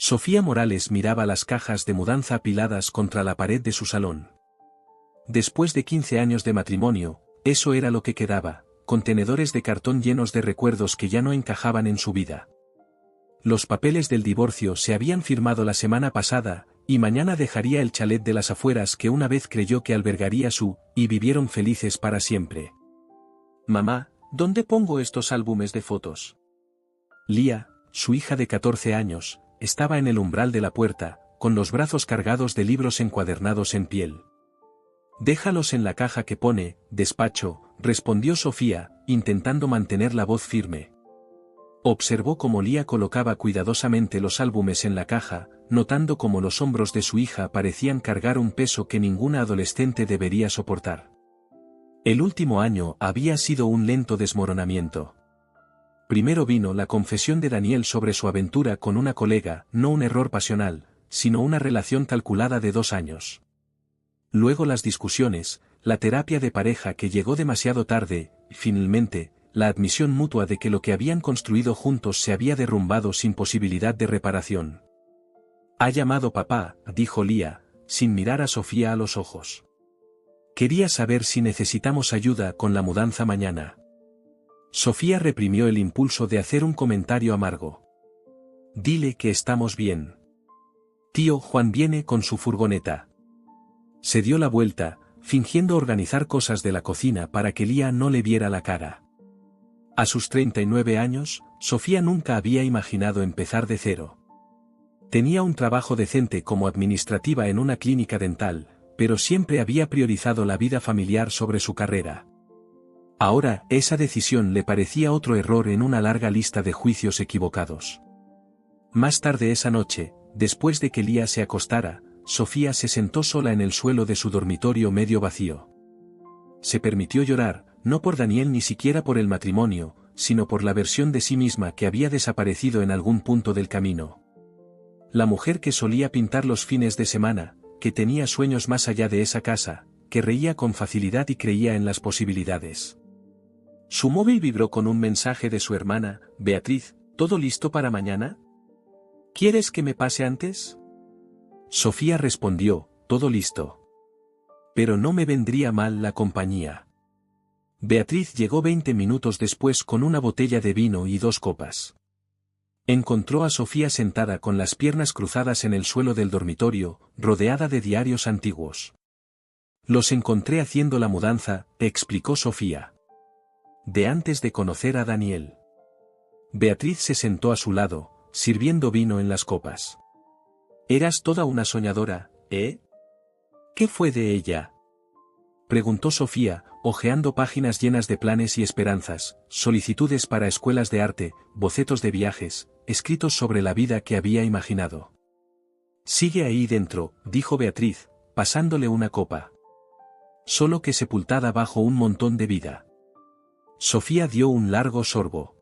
Sofía Morales miraba las cajas de mudanza apiladas contra la pared de su salón. Después de 15 años de matrimonio, eso era lo que quedaba, contenedores de cartón llenos de recuerdos que ya no encajaban en su vida. Los papeles del divorcio se habían firmado la semana pasada, y mañana dejaría el chalet de las afueras que una vez creyó que albergaría y vivieron felices para siempre. «Mamá, ¿dónde pongo estos álbumes de fotos?» Lía, su hija de 14 años, estaba en el umbral de la puerta, con los brazos cargados de libros encuadernados en piel. «Déjalos en la caja que pone, despacho», respondió Sofía, intentando mantener la voz firme. Observó cómo Lía colocaba cuidadosamente los álbumes en la caja, notando cómo los hombros de su hija parecían cargar un peso que ninguna adolescente debería soportar. El último año había sido un lento desmoronamiento. Primero vino la confesión de Daniel sobre su aventura con una colega, no un error pasional, sino una relación calculada de 2 años. Luego las discusiones, la terapia de pareja que llegó demasiado tarde, y finalmente, la admisión mutua de que lo que habían construido juntos se había derrumbado sin posibilidad de reparación. «Ha llamado papá», dijo Lía, sin mirar a Sofía a los ojos. «Quería saber si necesitamos ayuda con la mudanza mañana». Sofía reprimió el impulso de hacer un comentario amargo. «Dile que estamos bien. Tío Juan viene con su furgoneta». Se dio la vuelta, fingiendo organizar cosas de la cocina para que Lía no le viera la cara. A sus 39 años, Sofía nunca había imaginado empezar de cero. Tenía un trabajo decente como administrativa en una clínica dental, pero siempre había priorizado la vida familiar sobre su carrera. Ahora, esa decisión le parecía otro error en una larga lista de juicios equivocados. Más tarde esa noche, después de que Lía se acostara, Sofía se sentó sola en el suelo de su dormitorio medio vacío. Se permitió llorar, no por Daniel ni siquiera por el matrimonio, sino por la versión de sí misma que había desaparecido en algún punto del camino. La mujer que solía pintar los fines de semana, que tenía sueños más allá de esa casa, que reía con facilidad y creía en las posibilidades. Su móvil vibró con un mensaje de su hermana: «Beatriz, ¿todo listo para mañana? ¿Quieres que me pase antes?» Sofía respondió: «Todo listo. Pero no me vendría mal la compañía». Beatriz llegó 20 minutos después con una botella de vino y 2 copas. Encontró a Sofía sentada con las piernas cruzadas en el suelo del dormitorio, rodeada de diarios antiguos. «Los encontré haciendo la mudanza», explicó Sofía. «De antes de conocer a Daniel». Beatriz se sentó a su lado, sirviendo vino en las copas. «Eras toda una soñadora, ¿eh? ¿Qué fue de ella?», preguntó Sofía, hojeando páginas llenas de planes y esperanzas, solicitudes para escuelas de arte, bocetos de viajes, escritos sobre la vida que había imaginado. «Sigue ahí dentro», dijo Beatriz, pasándole una copa. «Solo que sepultada bajo un montón de vida». Sofía dio un largo sorbo.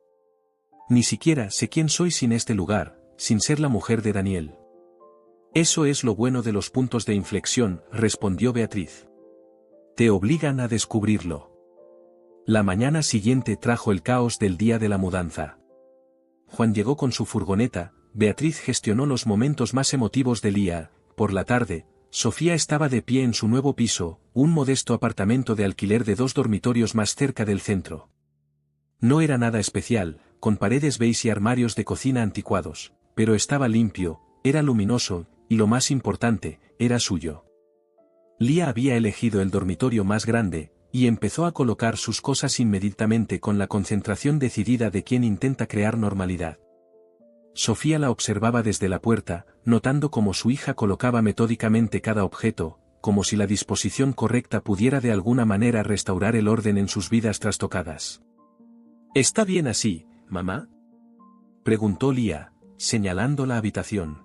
«Ni siquiera sé quién soy sin este lugar, sin ser la mujer de Daniel». «Eso es lo bueno de los puntos de inflexión», respondió Beatriz. «Te obligan a descubrirlo». La mañana siguiente trajo el caos del día de la mudanza. Juan llegó con su furgoneta, Beatriz gestionó los momentos más emotivos del día. Por la tarde, Sofía estaba de pie en su nuevo piso, un modesto apartamento de alquiler de 2 dormitorios más cerca del centro. No era nada especial, con paredes beige y armarios de cocina anticuados, pero estaba limpio, era luminoso, y lo más importante, era suyo. Lía había elegido el dormitorio más grande, y empezó a colocar sus cosas inmediatamente con la concentración decidida de quien intenta crear normalidad. Sofía la observaba desde la puerta, notando cómo su hija colocaba metódicamente cada objeto, como si la disposición correcta pudiera de alguna manera restaurar el orden en sus vidas trastocadas. «¿Está bien así, mamá?», preguntó Lía, señalando la habitación.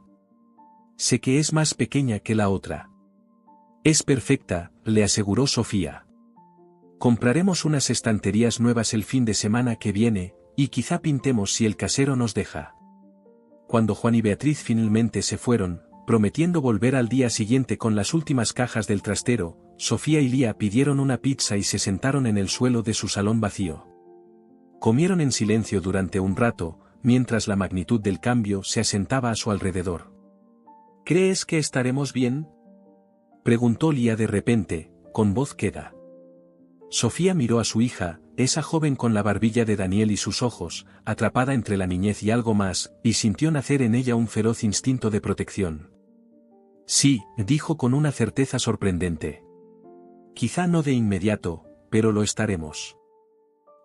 «Sé que es más pequeña que la otra». «Es perfecta», le aseguró Sofía. «Compraremos unas estanterías nuevas el fin de semana que viene, y quizá pintemos si el casero nos deja». Cuando Juan y Beatriz finalmente se fueron, prometiendo volver al día siguiente con las últimas cajas del trastero, Sofía y Lía pidieron una pizza y se sentaron en el suelo de su salón vacío. Comieron en silencio durante un rato, mientras la magnitud del cambio se asentaba a su alrededor. ¿Crees que estaremos bien?, preguntó Lia de repente, con voz queda. Sofía miró a su hija, esa joven con la barbilla de Daniel y sus ojos, atrapada entre la niñez y algo más, y sintió nacer en ella un feroz instinto de protección. Sí, dijo con una certeza sorprendente. Quizá no de inmediato, pero lo estaremos.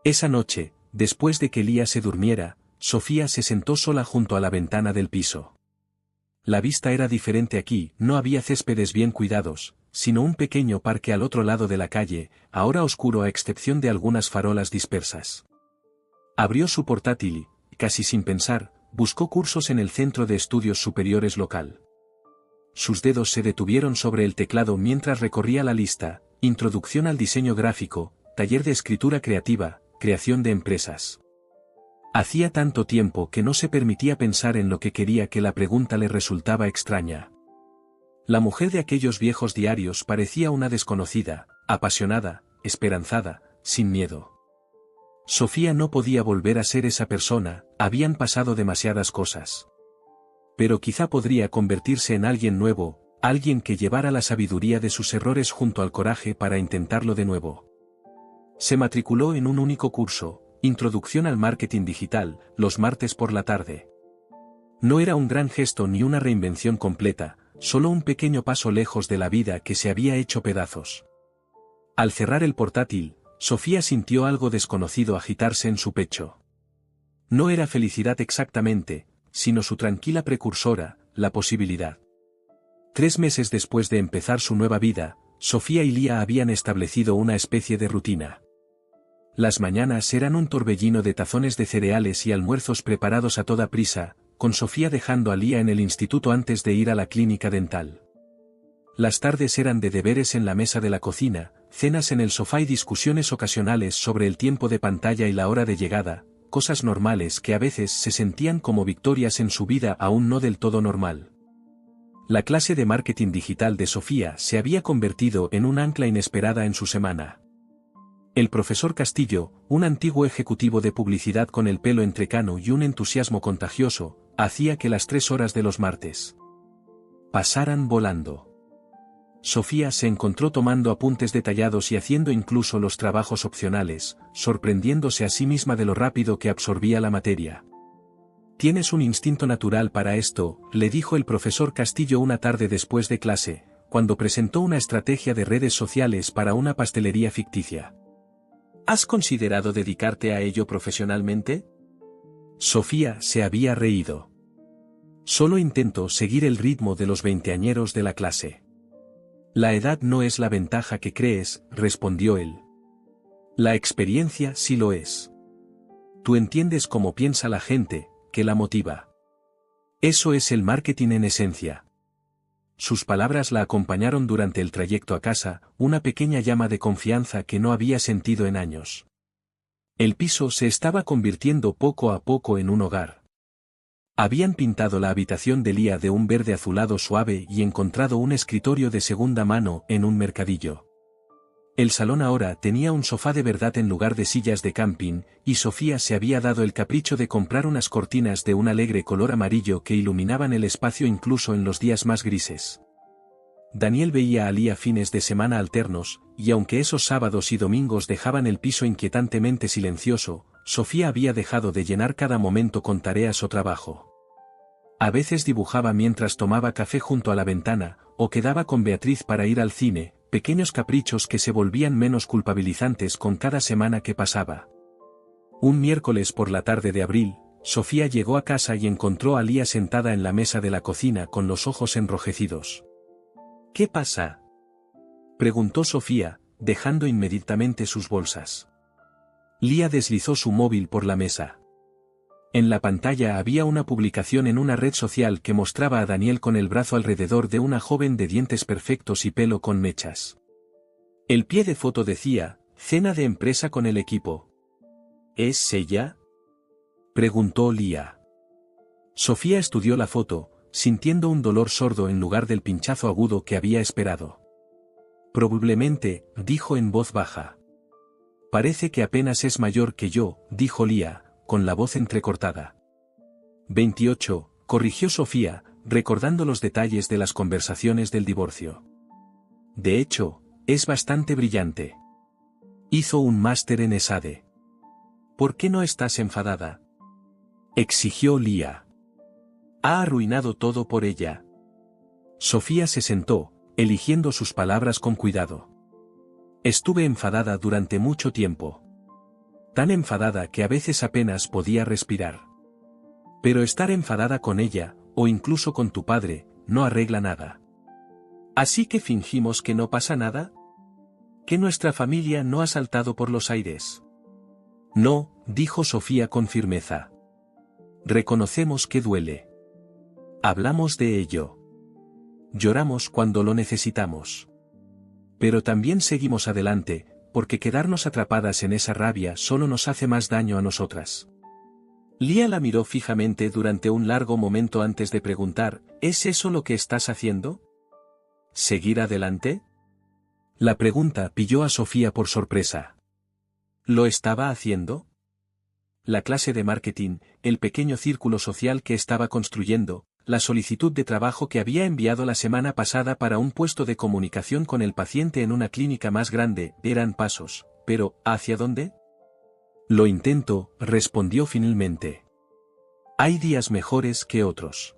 Esa noche, después de que Lia se durmiera, Sofía se sentó sola junto a la ventana del piso. La vista era diferente aquí, no había céspedes bien cuidados, sino un pequeño parque al otro lado de la calle, ahora oscuro a excepción de algunas farolas dispersas. Abrió su portátil y, casi sin pensar, buscó cursos en el Centro de Estudios Superiores local. Sus dedos se detuvieron sobre el teclado mientras recorría la lista: Introducción al diseño gráfico, taller de escritura creativa, creación de empresas. Hacía tanto tiempo que no se permitía pensar en lo que quería que la pregunta le resultaba extraña. La mujer de aquellos viejos diarios parecía una desconocida, apasionada, esperanzada, sin miedo. Sofía no podía volver a ser esa persona, habían pasado demasiadas cosas. Pero quizá podría convertirse en alguien nuevo, alguien que llevara la sabiduría de sus errores junto al coraje para intentarlo de nuevo. Se matriculó en un único curso, Introducción al Marketing Digital, los martes por la tarde. No era un gran gesto ni una reinvención completa, solo un pequeño paso lejos de la vida que se había hecho pedazos. Al cerrar el portátil, Sofía sintió algo desconocido agitarse en su pecho. No era felicidad exactamente, sino su tranquila precursora, la posibilidad. 3 meses después de empezar su nueva vida, Sofía y Lia habían establecido una especie de rutina. Las mañanas eran un torbellino de tazones de cereales y almuerzos preparados a toda prisa, con Sofía dejando a Lia en el instituto antes de ir a la clínica dental. Las tardes eran de deberes en la mesa de la cocina, cenas en el sofá y discusiones ocasionales sobre el tiempo de pantalla y la hora de llegada, cosas normales que a veces se sentían como victorias en su vida aún no del todo normal. La clase de marketing digital de Sofía se había convertido en un ancla inesperada en su semana. El profesor Castillo, un antiguo ejecutivo de publicidad con el pelo entrecano y un entusiasmo contagioso, hacía que las 3 horas de los martes pasaran volando. Sofía se encontró tomando apuntes detallados y haciendo incluso los trabajos opcionales, sorprendiéndose a sí misma de lo rápido que absorbía la materia. «Tienes un instinto natural para esto», le dijo el profesor Castillo una tarde después de clase, cuando presentó una estrategia de redes sociales para una pastelería ficticia. ¿Has considerado dedicarte a ello profesionalmente? Sofía se había reído. Solo intento seguir el ritmo de los veinteañeros de la clase. La edad no es la ventaja que crees, respondió él. La experiencia sí lo es. Tú entiendes cómo piensa la gente, qué la motiva. Eso es el marketing en esencia. Sus palabras la acompañaron durante el trayecto a casa, una pequeña llama de confianza que no había sentido en años. El piso se estaba convirtiendo poco a poco en un hogar. Habían pintado la habitación de Lia de un verde azulado suave y encontrado un escritorio de segunda mano en un mercadillo. El salón ahora tenía un sofá de verdad en lugar de sillas de camping, y Sofía se había dado el capricho de comprar unas cortinas de un alegre color amarillo que iluminaban el espacio incluso en los días más grises. Daniel veía a Lia fines de semana alternos, y aunque esos sábados y domingos dejaban el piso inquietantemente silencioso, Sofía había dejado de llenar cada momento con tareas o trabajo. A veces dibujaba mientras tomaba café junto a la ventana, o quedaba con Beatriz para ir al cine, pequeños caprichos que se volvían menos culpabilizantes con cada semana que pasaba. Un miércoles por la tarde de abril, Sofía llegó a casa y encontró a Lia sentada en la mesa de la cocina con los ojos enrojecidos. ¿Qué pasa?, preguntó Sofía, dejando inmediatamente sus bolsas. Lia deslizó su móvil por la mesa. En la pantalla había una publicación en una red social que mostraba a Daniel con el brazo alrededor de una joven de dientes perfectos y pelo con mechas. El pie de foto decía, cena de empresa con el equipo. ¿Es ella?, preguntó Lia. Sofía estudió la foto, sintiendo un dolor sordo en lugar del pinchazo agudo que había esperado. Probablemente, dijo en voz baja. Parece que apenas es mayor que yo, dijo Lia, con la voz entrecortada. 28, corrigió Sofía, recordando los detalles de las conversaciones del divorcio. De hecho, es bastante brillante. Hizo un máster en ESADE. ¿Por qué no estás enfadada?, exigió Lía. Ha arruinado todo por ella. Sofía se sentó, eligiendo sus palabras con cuidado. Estuve enfadada durante mucho tiempo. Tan enfadada que a veces apenas podía respirar. Pero estar enfadada con ella, o incluso con tu padre, no arregla nada. ¿Así que fingimos que no pasa nada? ¿Que nuestra familia no ha saltado por los aires? No, dijo Sofía con firmeza. Reconocemos que duele. Hablamos de ello. Lloramos cuando lo necesitamos. Pero también seguimos adelante, porque quedarnos atrapadas en esa rabia solo nos hace más daño a nosotras. Lía la miró fijamente durante un largo momento antes de preguntar, ¿es eso lo que estás haciendo? ¿Seguir adelante? La pregunta pilló a Sofía por sorpresa. ¿Lo estaba haciendo? La clase de marketing, el pequeño círculo social que estaba construyendo, la solicitud de trabajo que había enviado la semana pasada para un puesto de comunicación con el paciente en una clínica más grande, eran pasos, pero ¿hacia dónde? Lo intento, respondió finalmente. Hay días mejores que otros.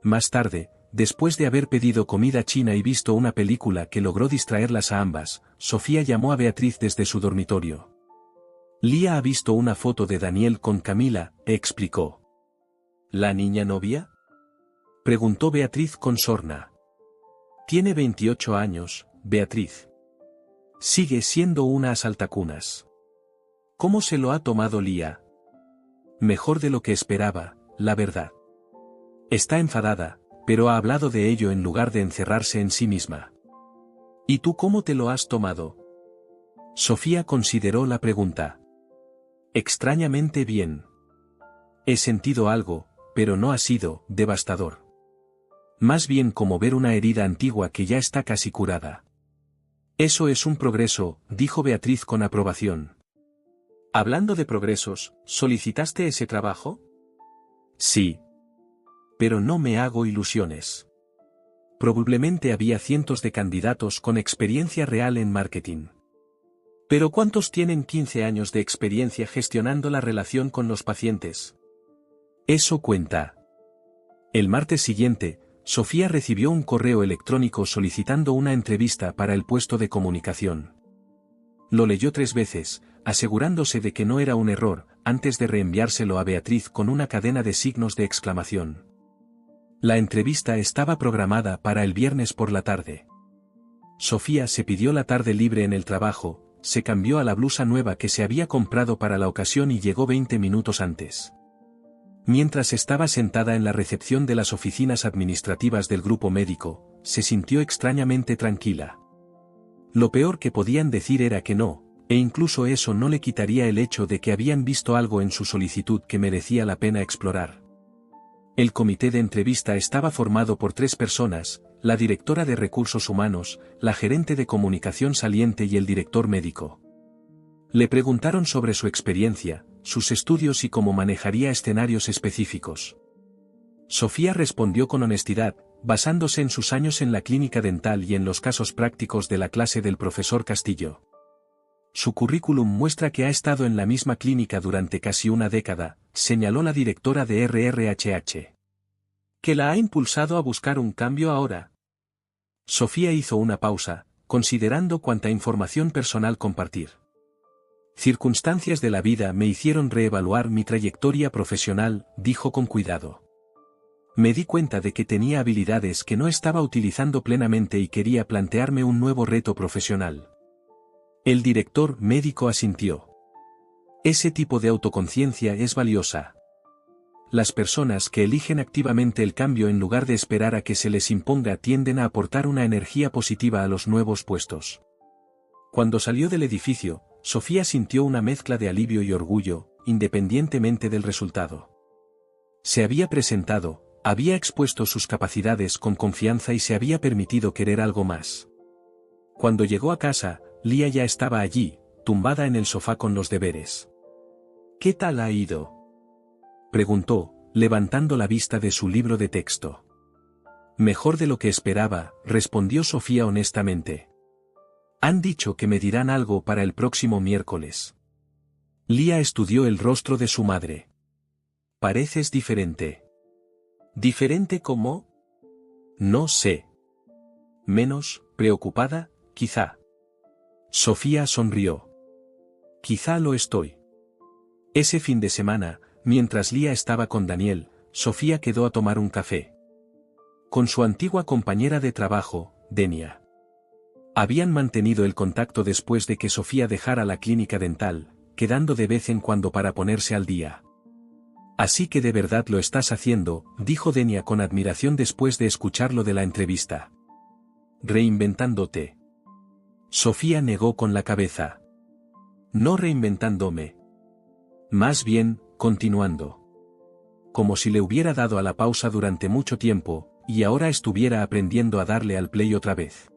Más tarde, después de haber pedido comida china y visto una película que logró distraerlas a ambas, Sofía llamó a Beatriz desde su dormitorio. Lía ha visto una foto de Daniel con Camila, explicó. ¿La niña novia?, preguntó Beatriz con sorna. Tiene 28 años, Beatriz. Sigue siendo una asaltacunas. ¿Cómo se lo ha tomado Lía? Mejor de lo que esperaba, la verdad. Está enfadada, pero ha hablado de ello en lugar de encerrarse en sí misma. ¿Y tú cómo te lo has tomado? Sofía consideró la pregunta. Extrañamente bien. He sentido algo, pero no ha sido devastador. Más bien como ver una herida antigua que ya está casi curada. Eso es un progreso, dijo Beatriz con aprobación. Hablando de progresos, ¿solicitaste ese trabajo? Sí. Pero no me hago ilusiones. Probablemente había cientos de candidatos con experiencia real en marketing. ¿Pero cuántos tienen 15 años de experiencia gestionando la relación con los pacientes? Eso cuenta. El martes siguiente, Sofía recibió un correo electrónico solicitando una entrevista para el puesto de comunicación. Lo leyó 3 veces, asegurándose de que no era un error, antes de reenviárselo a Beatriz con una cadena de signos de exclamación. La entrevista estaba programada para el viernes por la tarde. Sofía se pidió la tarde libre en el trabajo, se cambió a la blusa nueva que se había comprado para la ocasión y llegó 20 minutos antes. Mientras estaba sentada en la recepción de las oficinas administrativas del grupo médico, se sintió extrañamente tranquila. Lo peor que podían decir era que no, e incluso eso no le quitaría el hecho de que habían visto algo en su solicitud que merecía la pena explorar. El comité de entrevista estaba formado por 3 personas, la directora de recursos humanos, la gerente de comunicación saliente y el director médico. Le preguntaron sobre su experiencia, sus estudios y cómo manejaría escenarios específicos. Sofía respondió con honestidad, basándose en sus años en la clínica dental y en los casos prácticos de la clase del profesor Castillo. Su currículum muestra que ha estado en la misma clínica durante casi una década, señaló la directora de RRHH. ¿Qué la ha impulsado a buscar un cambio ahora? Sofía hizo una pausa, considerando cuánta información personal compartir. Circunstancias de la vida me hicieron reevaluar mi trayectoria profesional, dijo con cuidado. Me di cuenta de que tenía habilidades que no estaba utilizando plenamente y quería plantearme un nuevo reto profesional. El director médico asintió. Ese tipo de autoconciencia es valiosa. Las personas que eligen activamente el cambio en lugar de esperar a que se les imponga tienden a aportar una energía positiva a los nuevos puestos. Cuando salió del edificio, Sofía sintió una mezcla de alivio y orgullo, independientemente del resultado. Se había presentado, había expuesto sus capacidades con confianza y se había permitido querer algo más. Cuando llegó a casa, Lía ya estaba allí, tumbada en el sofá con los deberes. ¿Qué tal ha ido?, preguntó, levantando la vista de su libro de texto. Mejor de lo que esperaba, respondió Sofía honestamente. Han dicho que me dirán algo para el próximo miércoles. Lía estudió el rostro de su madre. Pareces diferente. ¿Diferente cómo? No sé. Menos, preocupada, quizá. Sofía sonrió. Quizá lo estoy. Ese fin de semana, mientras Lía estaba con Daniel, Sofía quedó a tomar un café. Con su antigua compañera de trabajo, Denia. Habían mantenido el contacto después de que Sofía dejara la clínica dental, quedando de vez en cuando para ponerse al día. Así que de verdad lo estás haciendo, dijo Denia con admiración después de escucharlo de la entrevista. Reinventándote. Sofía negó con la cabeza. No reinventándome. Más bien, continuando. Como si le hubiera dado a la pausa durante mucho tiempo, y ahora estuviera aprendiendo a darle al play otra vez.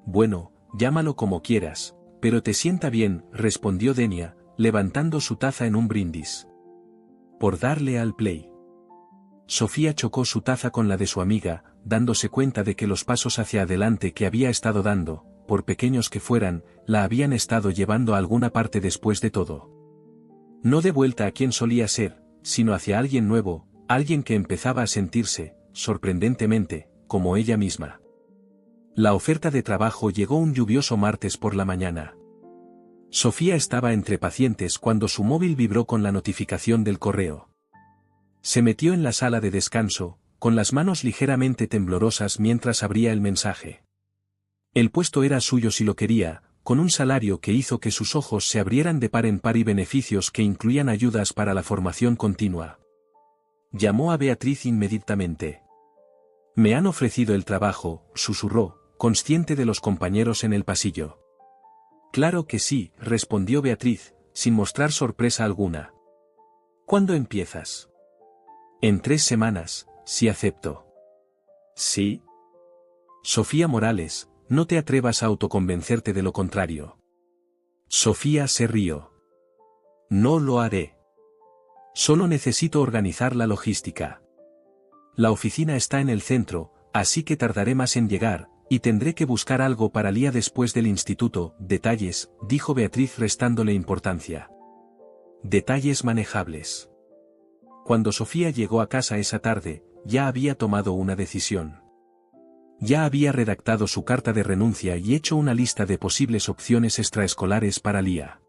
Bueno, llámalo como quieras, pero te sienta bien, respondió Denia, levantando su taza en un brindis. Por darle al play. Sofía chocó su taza con la de su amiga, dándose cuenta de que los pasos hacia adelante que había estado dando, por pequeños que fueran, la habían estado llevando a alguna parte después de todo. No de vuelta a quien solía ser, sino hacia alguien nuevo, alguien que empezaba a sentirse, sorprendentemente, como ella misma. La oferta de trabajo llegó un lluvioso martes por la mañana. Sofía estaba entre pacientes cuando su móvil vibró con la notificación del correo. Se metió en la sala de descanso, con las manos ligeramente temblorosas mientras abría el mensaje. El puesto era suyo si lo quería, con un salario que hizo que sus ojos se abrieran de par en par y beneficios que incluían ayudas para la formación continua. Llamó a Beatriz inmediatamente. Me han ofrecido el trabajo, susurró, consciente de los compañeros en el pasillo. Claro que sí, respondió Beatriz, sin mostrar sorpresa alguna. ¿Cuándo empiezas? En 3 semanas, si acepto. ¿Sí? Sofía Morales, no te atrevas a autoconvencerte de lo contrario. Sofía se rió. No lo haré. Solo necesito organizar la logística. La oficina está en el centro, así que tardaré más en llegar, y tendré que buscar algo para Lía después del instituto. Detalles, dijo Beatriz restándole importancia. Detalles manejables. Cuando Sofía llegó a casa esa tarde, ya había tomado una decisión. Ya había redactado su carta de renuncia y hecho una lista de posibles opciones extraescolares para Lía.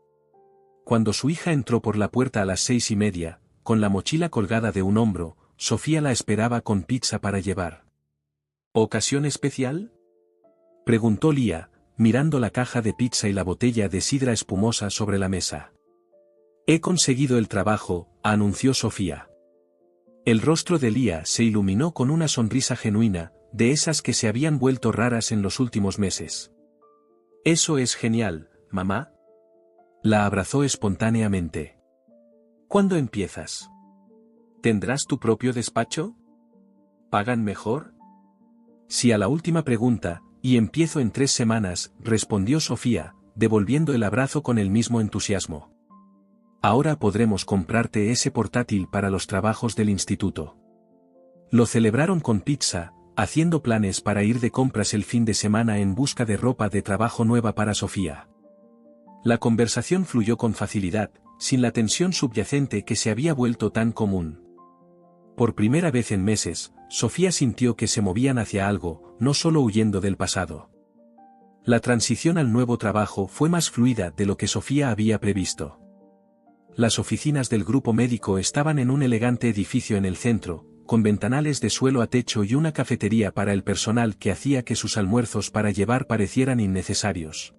Cuando su hija entró por la puerta a las 6:30, con la mochila colgada de un hombro, Sofía la esperaba con pizza para llevar. ¿Ocasión especial? Preguntó Lía, mirando la caja de pizza y la botella de sidra espumosa sobre la mesa. He conseguido el trabajo, anunció Sofía. El rostro de Lía se iluminó con una sonrisa genuina, de esas que se habían vuelto raras en los últimos meses. Eso es genial, mamá. La abrazó espontáneamente. ¿Cuándo empiezas? ¿Tendrás tu propio despacho? ¿Pagan mejor? Sí, a la última pregunta, y empiezo en 3 semanas, respondió Sofía, devolviendo el abrazo con el mismo entusiasmo. Ahora podremos comprarte ese portátil para los trabajos del instituto. Lo celebraron con pizza, haciendo planes para ir de compras el fin de semana en busca de ropa de trabajo nueva para Sofía. La conversación fluyó con facilidad, sin la tensión subyacente que se había vuelto tan común. Por primera vez en meses, Sofía sintió que se movían hacia algo, no solo huyendo del pasado. La transición al nuevo trabajo fue más fluida de lo que Sofía había previsto. Las oficinas del grupo médico estaban en un elegante edificio en el centro, con ventanales de suelo a techo y una cafetería para el personal que hacía que sus almuerzos para llevar parecieran innecesarios.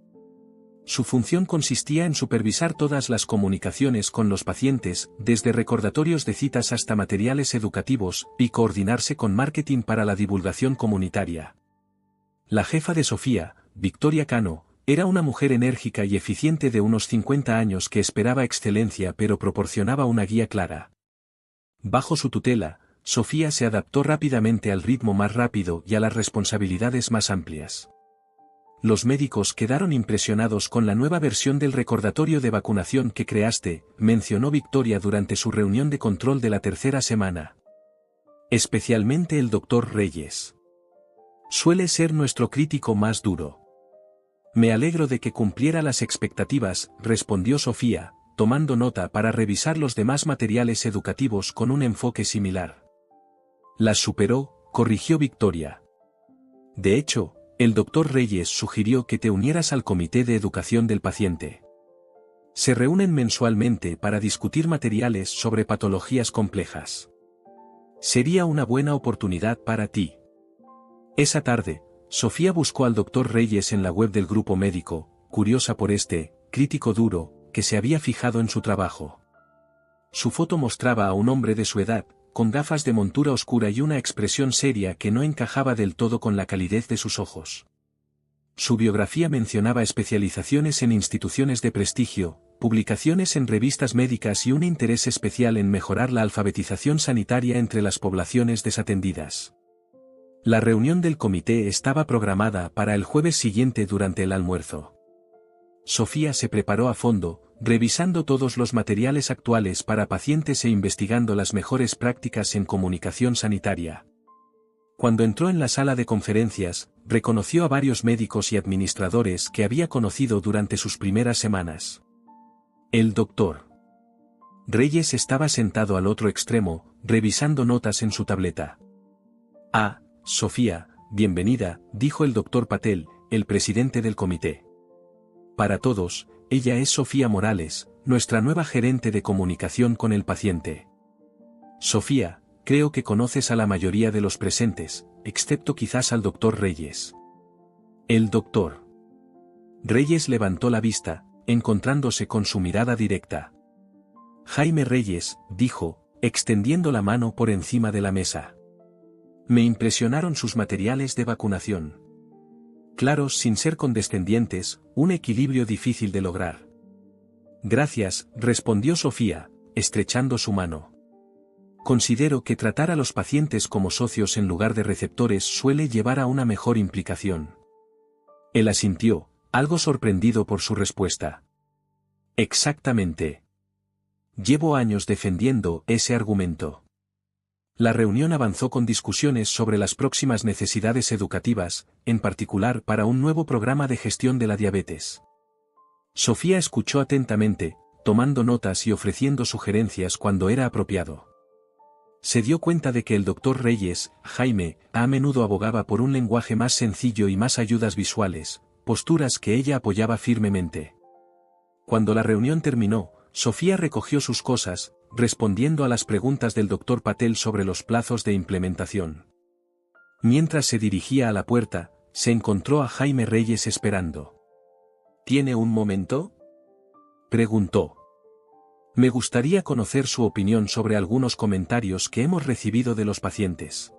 Su función consistía en supervisar todas las comunicaciones con los pacientes, desde recordatorios de citas hasta materiales educativos, y coordinarse con marketing para la divulgación comunitaria. La jefa de Sofía, Victoria Cano, era una mujer enérgica y eficiente de unos 50 años que esperaba excelencia pero proporcionaba una guía clara. Bajo su tutela, Sofía se adaptó rápidamente al ritmo más rápido y a las responsabilidades más amplias. los médicos quedaron impresionados con la nueva versión del recordatorio de vacunación que creaste, mencionó Victoria durante su reunión de control de la tercera semana. Especialmente el Dr. Reyes. Suele ser nuestro crítico más duro. Me alegro de que cumpliera las expectativas, respondió Sofía, tomando nota para revisar los demás materiales educativos con un enfoque similar. Las superó, corrigió Victoria. De hecho, el Dr. Reyes sugirió que te unieras al Comité de Educación del Paciente. Se reúnen mensualmente para discutir materiales sobre patologías complejas. Sería una buena oportunidad para ti. Esa tarde, Sofía buscó al Dr. Reyes en la web del grupo médico, curiosa por este crítico duro, que se había fijado en su trabajo. Su foto mostraba a un hombre de su edad, con gafas de montura oscura y una expresión seria que no encajaba del todo con la calidez de sus ojos. Su biografía mencionaba especializaciones en instituciones de prestigio, publicaciones en revistas médicas y un interés especial en mejorar la alfabetización sanitaria entre las poblaciones desatendidas. La reunión del comité estaba programada para el jueves siguiente durante el almuerzo. Sofía se preparó a fondo, revisando todos los materiales actuales para pacientes e investigando las mejores prácticas en comunicación sanitaria. Cuando entró en la sala de conferencias, reconoció a varios médicos y administradores que había conocido durante sus primeras semanas. El Dr. Reyes estaba sentado al otro extremo, revisando notas en su tableta. «Ah, Sofía, bienvenida», dijo el Dr. Patel, el presidente del comité. «Para todos, ella es Sofía Morales, nuestra nueva gerente de comunicación con el paciente». «Sofía, creo que conoces a la mayoría de los presentes, excepto quizás al Dr. Reyes». El Dr. Reyes levantó la vista, encontrándose con su mirada directa. «Jaime Reyes», dijo, extendiendo la mano por encima de la mesa. «Me impresionaron sus materiales de vacunación. Claros sin ser condescendientes, un equilibrio difícil de lograr». «Gracias», respondió Sofía, estrechando su mano. «Considero que tratar a los pacientes como socios en lugar de receptores suele llevar a una mejor implicación». Él asintió, algo sorprendido por su respuesta. «Exactamente. Llevo años defendiendo ese argumento». La reunión avanzó con discusiones sobre las próximas necesidades educativas, en particular para un nuevo programa de gestión de la diabetes. Sofía escuchó atentamente, tomando notas y ofreciendo sugerencias cuando era apropiado. Se dio cuenta de que el Dr. Reyes, Jaime, a menudo abogaba por un lenguaje más sencillo y más ayudas visuales, posturas que ella apoyaba firmemente. Cuando la reunión terminó, Sofía recogió sus cosas, respondiendo a las preguntas del Dr. Patel sobre los plazos de implementación. Mientras se dirigía a la puerta, se encontró a Jaime Reyes esperando. «¿Tiene un momento?», preguntó. «Me gustaría conocer su opinión sobre algunos comentarios que hemos recibido de los pacientes».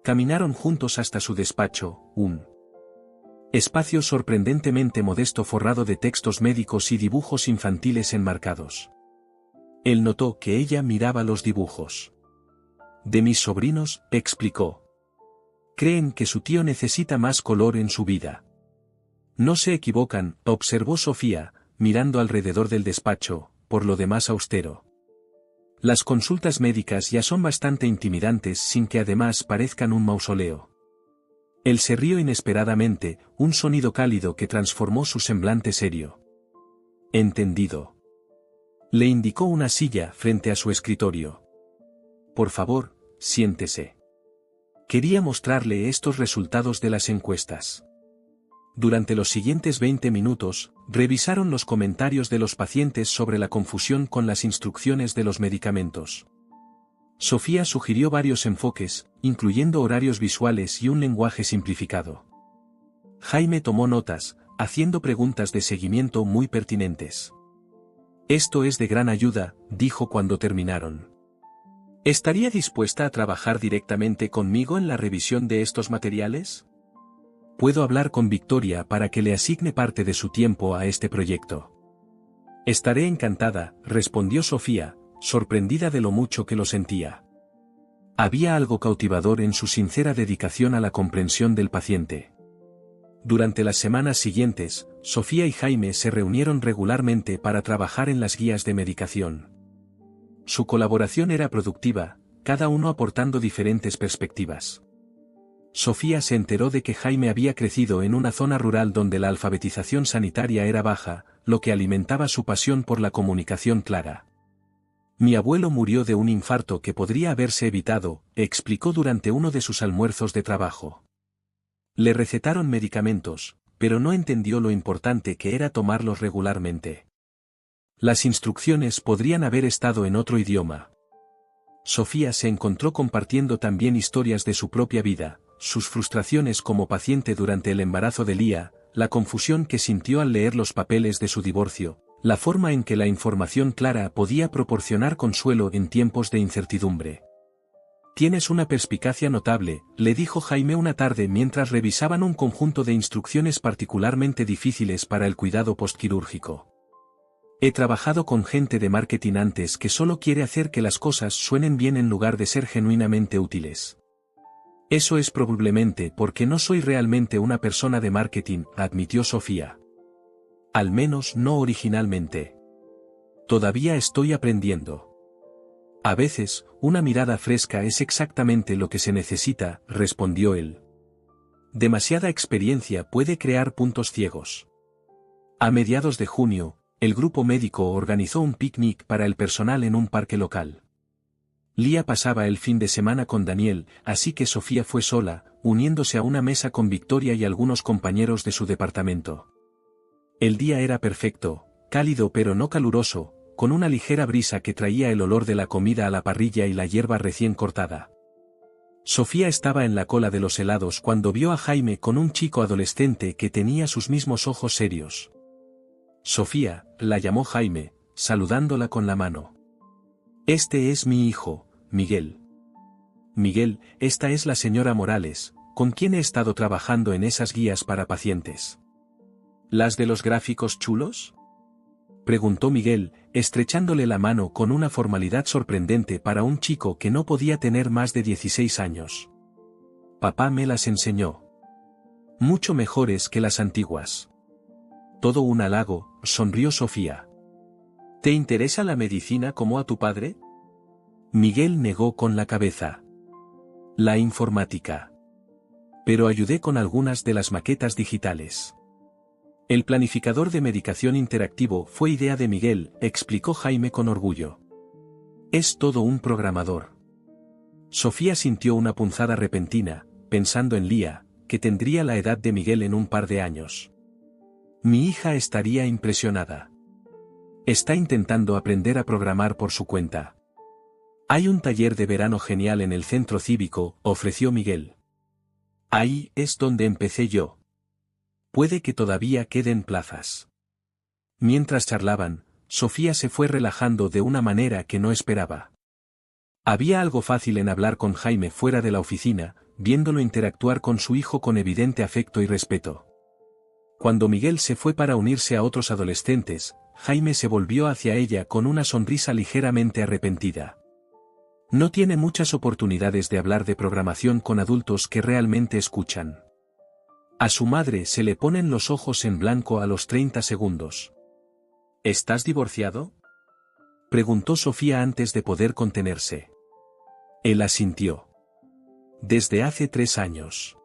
Caminaron juntos hasta su despacho, un espacio sorprendentemente modesto forrado de textos médicos y dibujos infantiles enmarcados. Él notó que ella miraba los dibujos. «De mis sobrinos», explicó. «Creen que su tío necesita más color en su vida». «No se equivocan», observó Sofía, mirando alrededor del despacho, por lo demás austero. «Las consultas médicas ya son bastante intimidantes sin que además parezcan un mausoleo». Él se rió inesperadamente, un sonido cálido que transformó su semblante serio. «Entendido». Le indicó una silla frente a su escritorio. «Por favor, siéntese. Quería mostrarle estos resultados de las encuestas». Durante los siguientes 20 minutos, revisaron los comentarios de los pacientes sobre la confusión con las instrucciones de los medicamentos. Sofía sugirió varios enfoques, incluyendo horarios visuales y un lenguaje simplificado. Jaime tomó notas, haciendo preguntas de seguimiento muy pertinentes. «Esto es de gran ayuda», dijo cuando terminaron. «¿Estaría dispuesta a trabajar directamente conmigo en la revisión de estos materiales? Puedo hablar con Victoria para que le asigne parte de su tiempo a este proyecto». «Estaré encantada», respondió Sofía, sorprendida de lo mucho que lo sentía. Había algo cautivador en su sincera dedicación a la comprensión del paciente. Durante las semanas siguientes, Sofía y Jaime se reunieron regularmente para trabajar en las guías de medicación. Su colaboración era productiva, cada uno aportando diferentes perspectivas. Sofía se enteró de que Jaime había crecido en una zona rural donde la alfabetización sanitaria era baja, lo que alimentaba su pasión por la comunicación clara. Mi abuelo murió de un infarto que podría haberse evitado, explicó durante uno de sus almuerzos de trabajo. Le recetaron medicamentos, pero no entendió lo importante que era tomarlos regularmente. Las instrucciones podrían haber estado en otro idioma. Sofía se encontró compartiendo también historias de su propia vida, sus frustraciones como paciente durante el embarazo de Lía, la confusión que sintió al leer los papeles de su divorcio, la forma en que la información clara podía proporcionar consuelo en tiempos de incertidumbre. «Tienes una perspicacia notable», le dijo Jaime una tarde mientras revisaban un conjunto de instrucciones particularmente difíciles para el cuidado postquirúrgico. «He trabajado con gente de marketing antes que solo quiere hacer que las cosas suenen bien en lugar de ser genuinamente útiles. Eso es probablemente porque no soy realmente una persona de marketing», admitió Sofía. «Al menos no originalmente. Todavía estoy aprendiendo». «A veces, una mirada fresca es exactamente lo que se necesita», respondió él. «Demasiada experiencia puede crear puntos ciegos». A mediados de junio, el grupo médico organizó un picnic para el personal en un parque local. Lía pasaba el fin de semana con Daniel, así que Sofía fue sola, uniéndose a una mesa con Victoria y algunos compañeros de su departamento. El día era perfecto, cálido pero no caluroso, con una ligera brisa que traía el olor de la comida a la parrilla y la hierba recién cortada. Sofía estaba en la cola de los helados cuando vio a Jaime con un chico adolescente que tenía sus mismos ojos serios. «Sofía», la llamó Jaime, saludándola con la mano. «Este es mi hijo, Miguel». «Miguel, esta es la señora Morales, con quien he estado trabajando en esas guías para pacientes». «¿Las de los gráficos chulos?», preguntó Miguel, estrechándole la mano con una formalidad sorprendente para un chico que no podía tener más de 16 años. «Papá me las enseñó. Mucho mejores que las antiguas». «Todo un halago», sonrió Sofía. «¿Te interesa la medicina como a tu padre?». Miguel negó con la cabeza. «La informática. Pero ayudé con algunas de las maquetas digitales». «El planificador de medicación interactivo fue idea de Miguel», explicó Jaime con orgullo. «Es todo un programador». Sofía sintió una punzada repentina, pensando en Lía, que tendría la edad de Miguel en un par de años. «Mi hija estaría impresionada. Está intentando aprender a programar por su cuenta». «Hay un taller de verano genial en el centro cívico», ofreció Miguel. «Ahí es donde empecé yo. Puede que todavía queden plazas». Mientras charlaban, Sofía se fue relajando de una manera que no esperaba. Había algo fácil en hablar con Jaime fuera de la oficina, viéndolo interactuar con su hijo con evidente afecto y respeto. Cuando Miguel se fue para unirse a otros adolescentes, Jaime se volvió hacia ella con una sonrisa ligeramente arrepentida. No tiene muchas oportunidades de hablar de programación con adultos que realmente escuchan. A su madre se le ponen los ojos en blanco a los 30 segundos. ¿Estás divorciado?, preguntó Sofía antes de poder contenerse. Él asintió. Desde hace 3 años.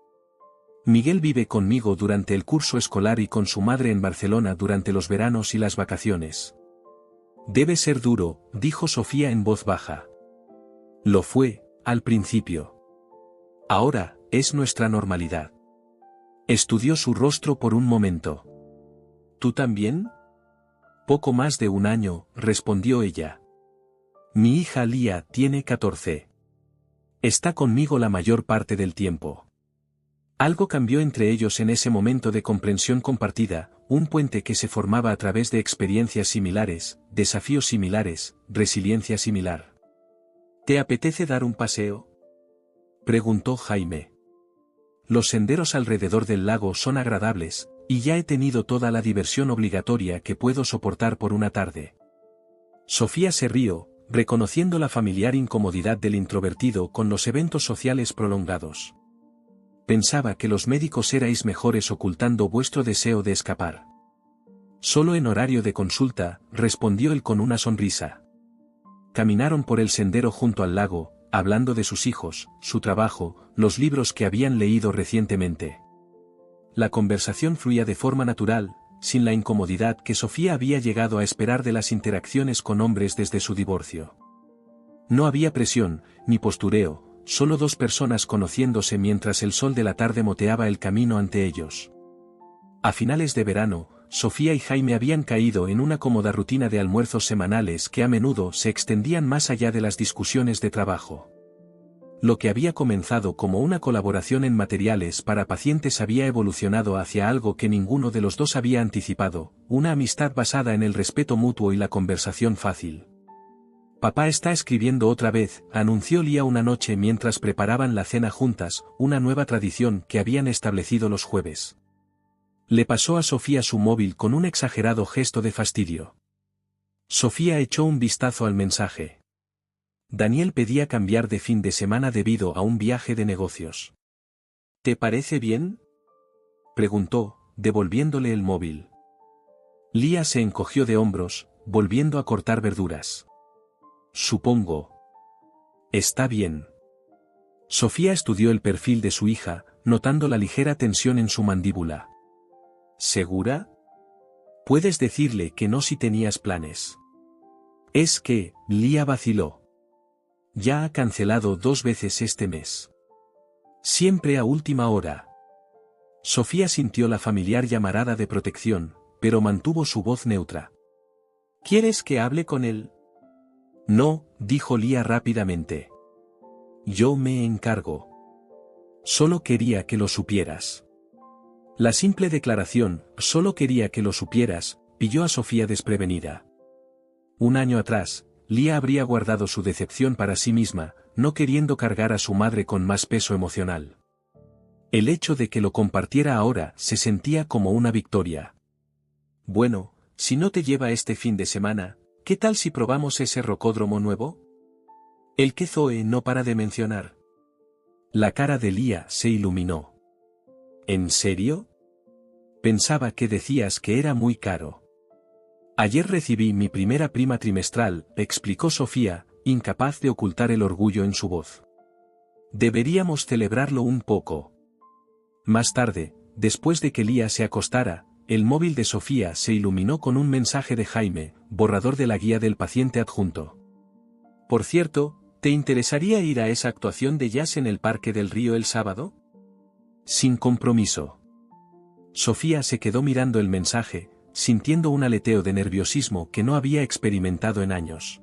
Miguel vive conmigo durante el curso escolar y con su madre en Barcelona durante los veranos y las vacaciones. Debe ser duro, dijo Sofía en voz baja. Lo fue, al principio. Ahora, es nuestra normalidad. Estudió su rostro por un momento. ¿Tú también? Poco más de 1 año, respondió ella. Mi hija Lía tiene 14. Está conmigo la mayor parte del tiempo. Algo cambió entre ellos en ese momento de comprensión compartida, un puente que se formaba a través de experiencias similares, desafíos similares, resiliencia similar. ¿Te apetece dar un paseo?, preguntó Jaime. Los senderos alrededor del lago son agradables, y ya he tenido toda la diversión obligatoria que puedo soportar por una tarde. Sofía se rió, reconociendo la familiar incomodidad del introvertido con los eventos sociales prolongados. Pensaba que los médicos erais mejores ocultando vuestro deseo de escapar. Solo en horario de consulta, respondió él con una sonrisa. Caminaron por el sendero junto al lago, hablando de sus hijos, su trabajo, los libros que habían leído recientemente. La conversación fluía de forma natural, sin la incomodidad que Sofía había llegado a esperar de las interacciones con hombres desde su divorcio. No había presión, ni postureo, solo dos personas conociéndose mientras el sol de la tarde moteaba el camino ante ellos. A finales de verano, Sofía y Jaime habían caído en una cómoda rutina de almuerzos semanales que a menudo se extendían más allá de las discusiones de trabajo. Lo que había comenzado como una colaboración en materiales para pacientes había evolucionado hacia algo que ninguno de los dos había anticipado, una amistad basada en el respeto mutuo y la conversación fácil. «Papá está escribiendo otra vez», anunció Lía una noche mientras preparaban la cena juntas, una nueva tradición que habían establecido los jueves. Le pasó a Sofía su móvil con un exagerado gesto de fastidio. Sofía echó un vistazo al mensaje. Daniel pedía cambiar de fin de semana debido a un viaje de negocios. «¿Te parece bien?», preguntó, devolviéndole el móvil. Lía se encogió de hombros, volviendo a cortar verduras. «Supongo. Está bien». Sofía estudió el perfil de su hija, notando la ligera tensión en su mandíbula. «¿Segura? Puedes decirle que no si tenías planes». «Es que», Lía vaciló. «Ya ha cancelado 2 veces este mes. Siempre a última hora». Sofía sintió la familiar llamarada de protección, pero mantuvo su voz neutra. «¿Quieres que hable con él?» «No», dijo Lía rápidamente. «Yo me encargo. Solo quería que lo supieras». La simple declaración, «solo quería que lo supieras», pilló a Sofía desprevenida. Un año atrás, Lía habría guardado su decepción para sí misma, no queriendo cargar a su madre con más peso emocional. El hecho de que lo compartiera ahora se sentía como una victoria. «Bueno, si no te lleva este fin de semana, ¿qué tal si probamos ese rocódromo nuevo? El que Zoe no para de mencionar». La cara de Lía se iluminó. «¿En serio? Pensaba que decías que era muy caro». «Ayer recibí mi primera prima trimestral», explicó Sofía, incapaz de ocultar el orgullo en su voz. «Deberíamos celebrarlo un poco». Más tarde, después de que Lía se acostara, el móvil de Sofía se iluminó con un mensaje de Jaime, borrador de la guía del paciente adjunto. «Por cierto, ¿te interesaría ir a esa actuación de jazz en el Parque del Río el sábado?» «Sin compromiso». Sofía se quedó mirando el mensaje, sintiendo un aleteo de nerviosismo que no había experimentado en años.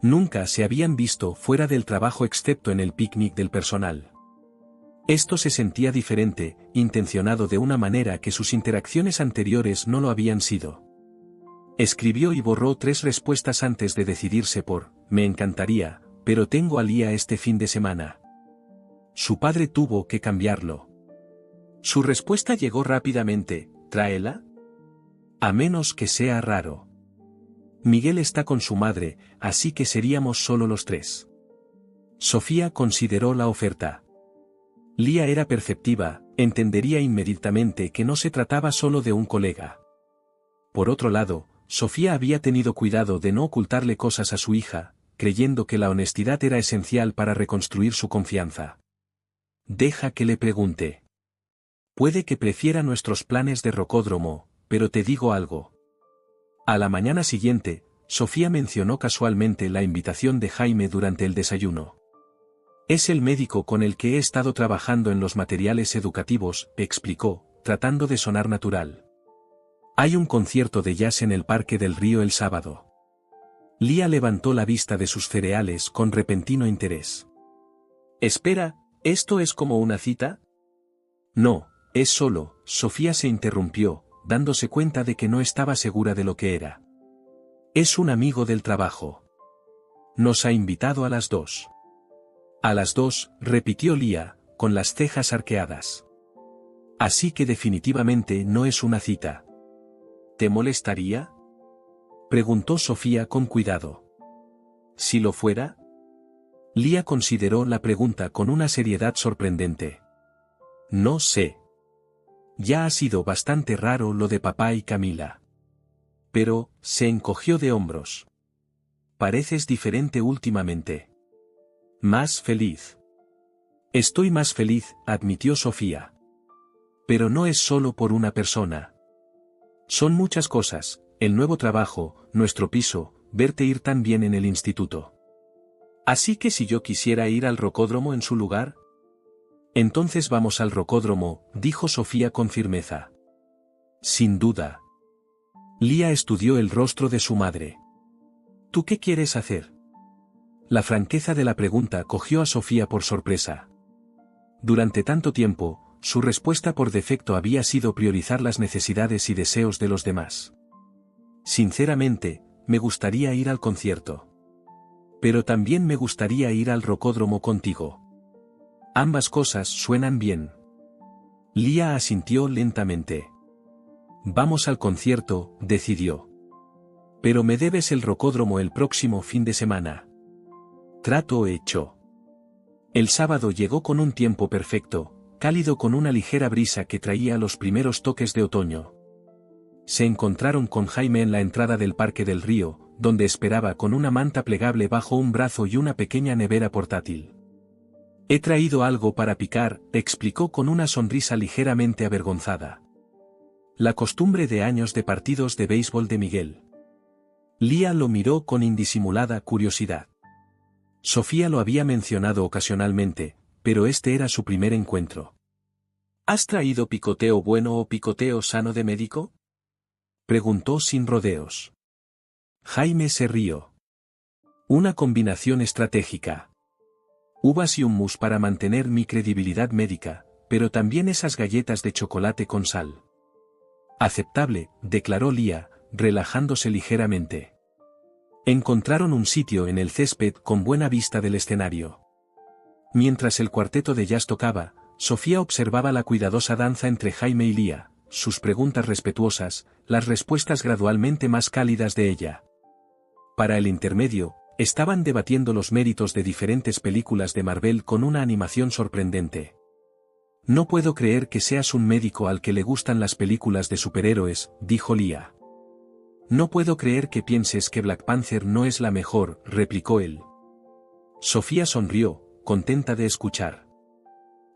Nunca se habían visto fuera del trabajo excepto en el picnic del personal. Esto se sentía diferente, intencionado de una manera que sus interacciones anteriores no lo habían sido. Escribió y borró 3 respuestas antes de decidirse por «me encantaría, pero tengo a Lía este fin de semana». Su padre tuvo que cambiarlo. Su respuesta llegó rápidamente: «¿Tráela? A menos que sea raro. Miguel está con su madre, así que seríamos solo los 3». Sofía consideró la oferta. Lía era perceptiva, entendería inmediatamente que no se trataba solo de un colega. Por otro lado, Sofía había tenido cuidado de no ocultarle cosas a su hija, creyendo que la honestidad era esencial para reconstruir su confianza. «Deja que le pregunte. Puede que prefiera nuestros planes de rocódromo, pero te digo algo». A la mañana siguiente, Sofía mencionó casualmente la invitación de Jaime durante el desayuno. «Es el médico con el que he estado trabajando en los materiales educativos», explicó, tratando de sonar natural. «Hay un concierto de jazz en el Parque del Río el sábado». Lía levantó la vista de sus cereales con repentino interés. «Espera, ¿esto es como una cita?» «No, es solo», Sofía se interrumpió, dándose cuenta de que no estaba segura de lo que era. «Es un amigo del trabajo. Nos ha invitado a las 2». «A las 2», repitió Lía, con las cejas arqueadas. «Así que definitivamente no es una cita». «¿Te molestaría?», preguntó Sofía con cuidado. «¿Si lo fuera?». Lía consideró la pregunta con una seriedad sorprendente. No sé. Ya ha sido bastante raro lo de papá y Camila. Pero, se encogió de hombros. Pareces diferente últimamente. Más feliz. Estoy más feliz, admitió Sofía. Pero no es solo por una persona. Son muchas cosas, el nuevo trabajo, nuestro piso, verte ir tan bien en el instituto. Así que si yo quisiera ir al rocódromo en su lugar. Entonces vamos al rocódromo, dijo Sofía con firmeza. Sin duda. Lía estudió el rostro de su madre. ¿Tú qué quieres hacer? La franqueza de la pregunta cogió a Sofía por sorpresa. Durante tanto tiempo, su respuesta por defecto había sido priorizar las necesidades y deseos de los demás. Sinceramente, me gustaría ir al concierto. Pero también me gustaría ir al rocódromo contigo. Ambas cosas suenan bien. Lía asintió lentamente. Vamos al concierto, decidió. Pero me debes el rocódromo el próximo fin de semana. Trato hecho. El sábado llegó con un tiempo perfecto, cálido con una ligera brisa que traía los primeros toques de otoño. Se encontraron con Jaime en la entrada del Parque del Río, donde esperaba con una manta plegable bajo un brazo y una pequeña nevera portátil. He traído algo para picar, explicó con una sonrisa ligeramente avergonzada. La costumbre de años de partidos de béisbol de Miguel. Lía lo miró con indisimulada curiosidad. Sofía lo había mencionado ocasionalmente, pero este era su primer encuentro. ¿Has traído picoteo bueno o picoteo sano de médico? Preguntó sin rodeos. Jaime se rió. Una combinación estratégica. Uvas y hummus para mantener mi credibilidad médica, pero también esas galletas de chocolate con sal. Aceptable, declaró Lía, relajándose ligeramente. Encontraron un sitio en el césped con buena vista del escenario. Mientras el cuarteto de jazz tocaba, Sofía observaba la cuidadosa danza entre Jaime y Lía, sus preguntas respetuosas, las respuestas gradualmente más cálidas de ella. Para el intermedio, estaban debatiendo los méritos de diferentes películas de Marvel con una animación sorprendente. No puedo creer que seas un médico al que le gustan las películas de superhéroes, dijo Lía. No puedo creer que pienses que Black Panther no es la mejor, replicó él. Sofía sonrió, contenta de escuchar.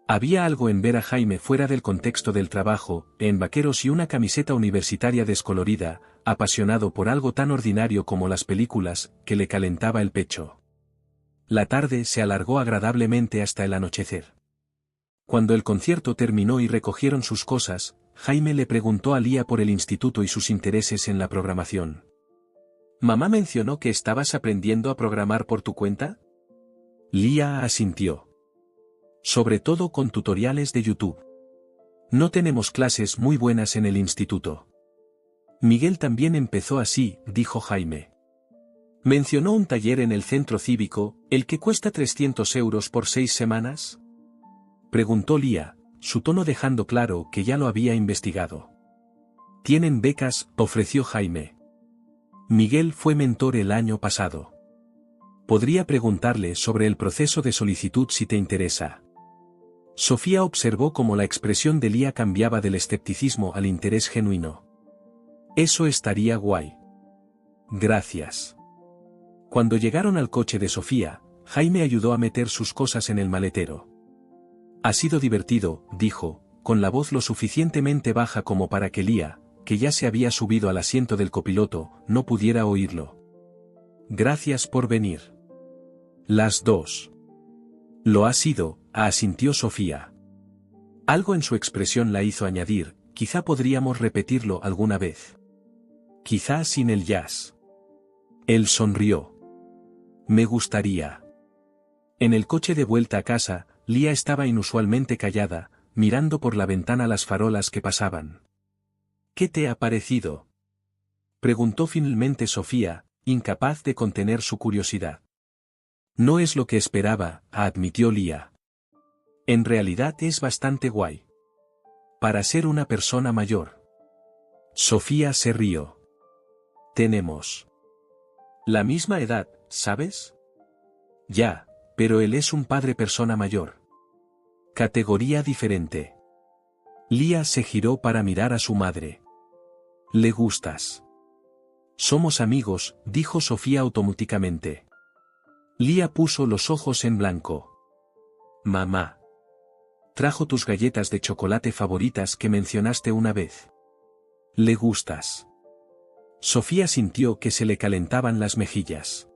Había algo en ver a Jaime fuera del contexto del trabajo, en vaqueros y una camiseta universitaria descolorida, apasionado por algo tan ordinario como las películas, que le calentaba el pecho. La tarde se alargó agradablemente hasta el anochecer. Cuando el concierto terminó y recogieron sus cosas, Jaime le preguntó a Lía por el instituto y sus intereses en la programación. ¿Mamá mencionó que estabas aprendiendo a programar por tu cuenta? Lía asintió. Sobre todo con tutoriales de YouTube. No tenemos clases muy buenas en el instituto. Miguel también empezó así, dijo Jaime. ¿Mencionó un taller en el centro cívico, el que cuesta 300 euros por 6 semanas? Preguntó Lía, su tono dejando claro que ya lo había investigado. Tienen becas, ofreció Jaime. Miguel fue mentor el año pasado. Podría preguntarle sobre el proceso de solicitud si te interesa. Sofía observó cómo la expresión de Lía cambiaba del escepticismo al interés genuino. Eso estaría guay. Gracias. Cuando llegaron al coche de Sofía, Jaime ayudó a meter sus cosas en el maletero. Ha sido divertido, dijo, con la voz lo suficientemente baja como para que Lía, que ya se había subido al asiento del copiloto, no pudiera oírlo. Gracias por venir. Las dos. Lo ha sido, asintió Sofía. Algo en su expresión la hizo añadir, quizá podríamos repetirlo alguna vez. Quizá sin el jazz. Él sonrió. Me gustaría. En el coche de vuelta a casa, Lía estaba inusualmente callada, mirando por la ventana las farolas que pasaban. ¿Qué te ha parecido? Preguntó finalmente Sofía, incapaz de contener su curiosidad. No es lo que esperaba, admitió Lía. En realidad es bastante guay. Para ser una persona mayor. Sofía se rió. Tenemos la misma edad, ¿sabes? Ya, pero él es un padre persona mayor. Categoría diferente. Lía se giró para mirar a su madre. «¿Le gustas?» «Somos amigos», dijo Sofía automáticamente. Lía puso los ojos en blanco. «Mamá. Trajo tus galletas de chocolate favoritas que mencionaste una vez. ¿Le gustas?» Sofía sintió que se le calentaban las mejillas.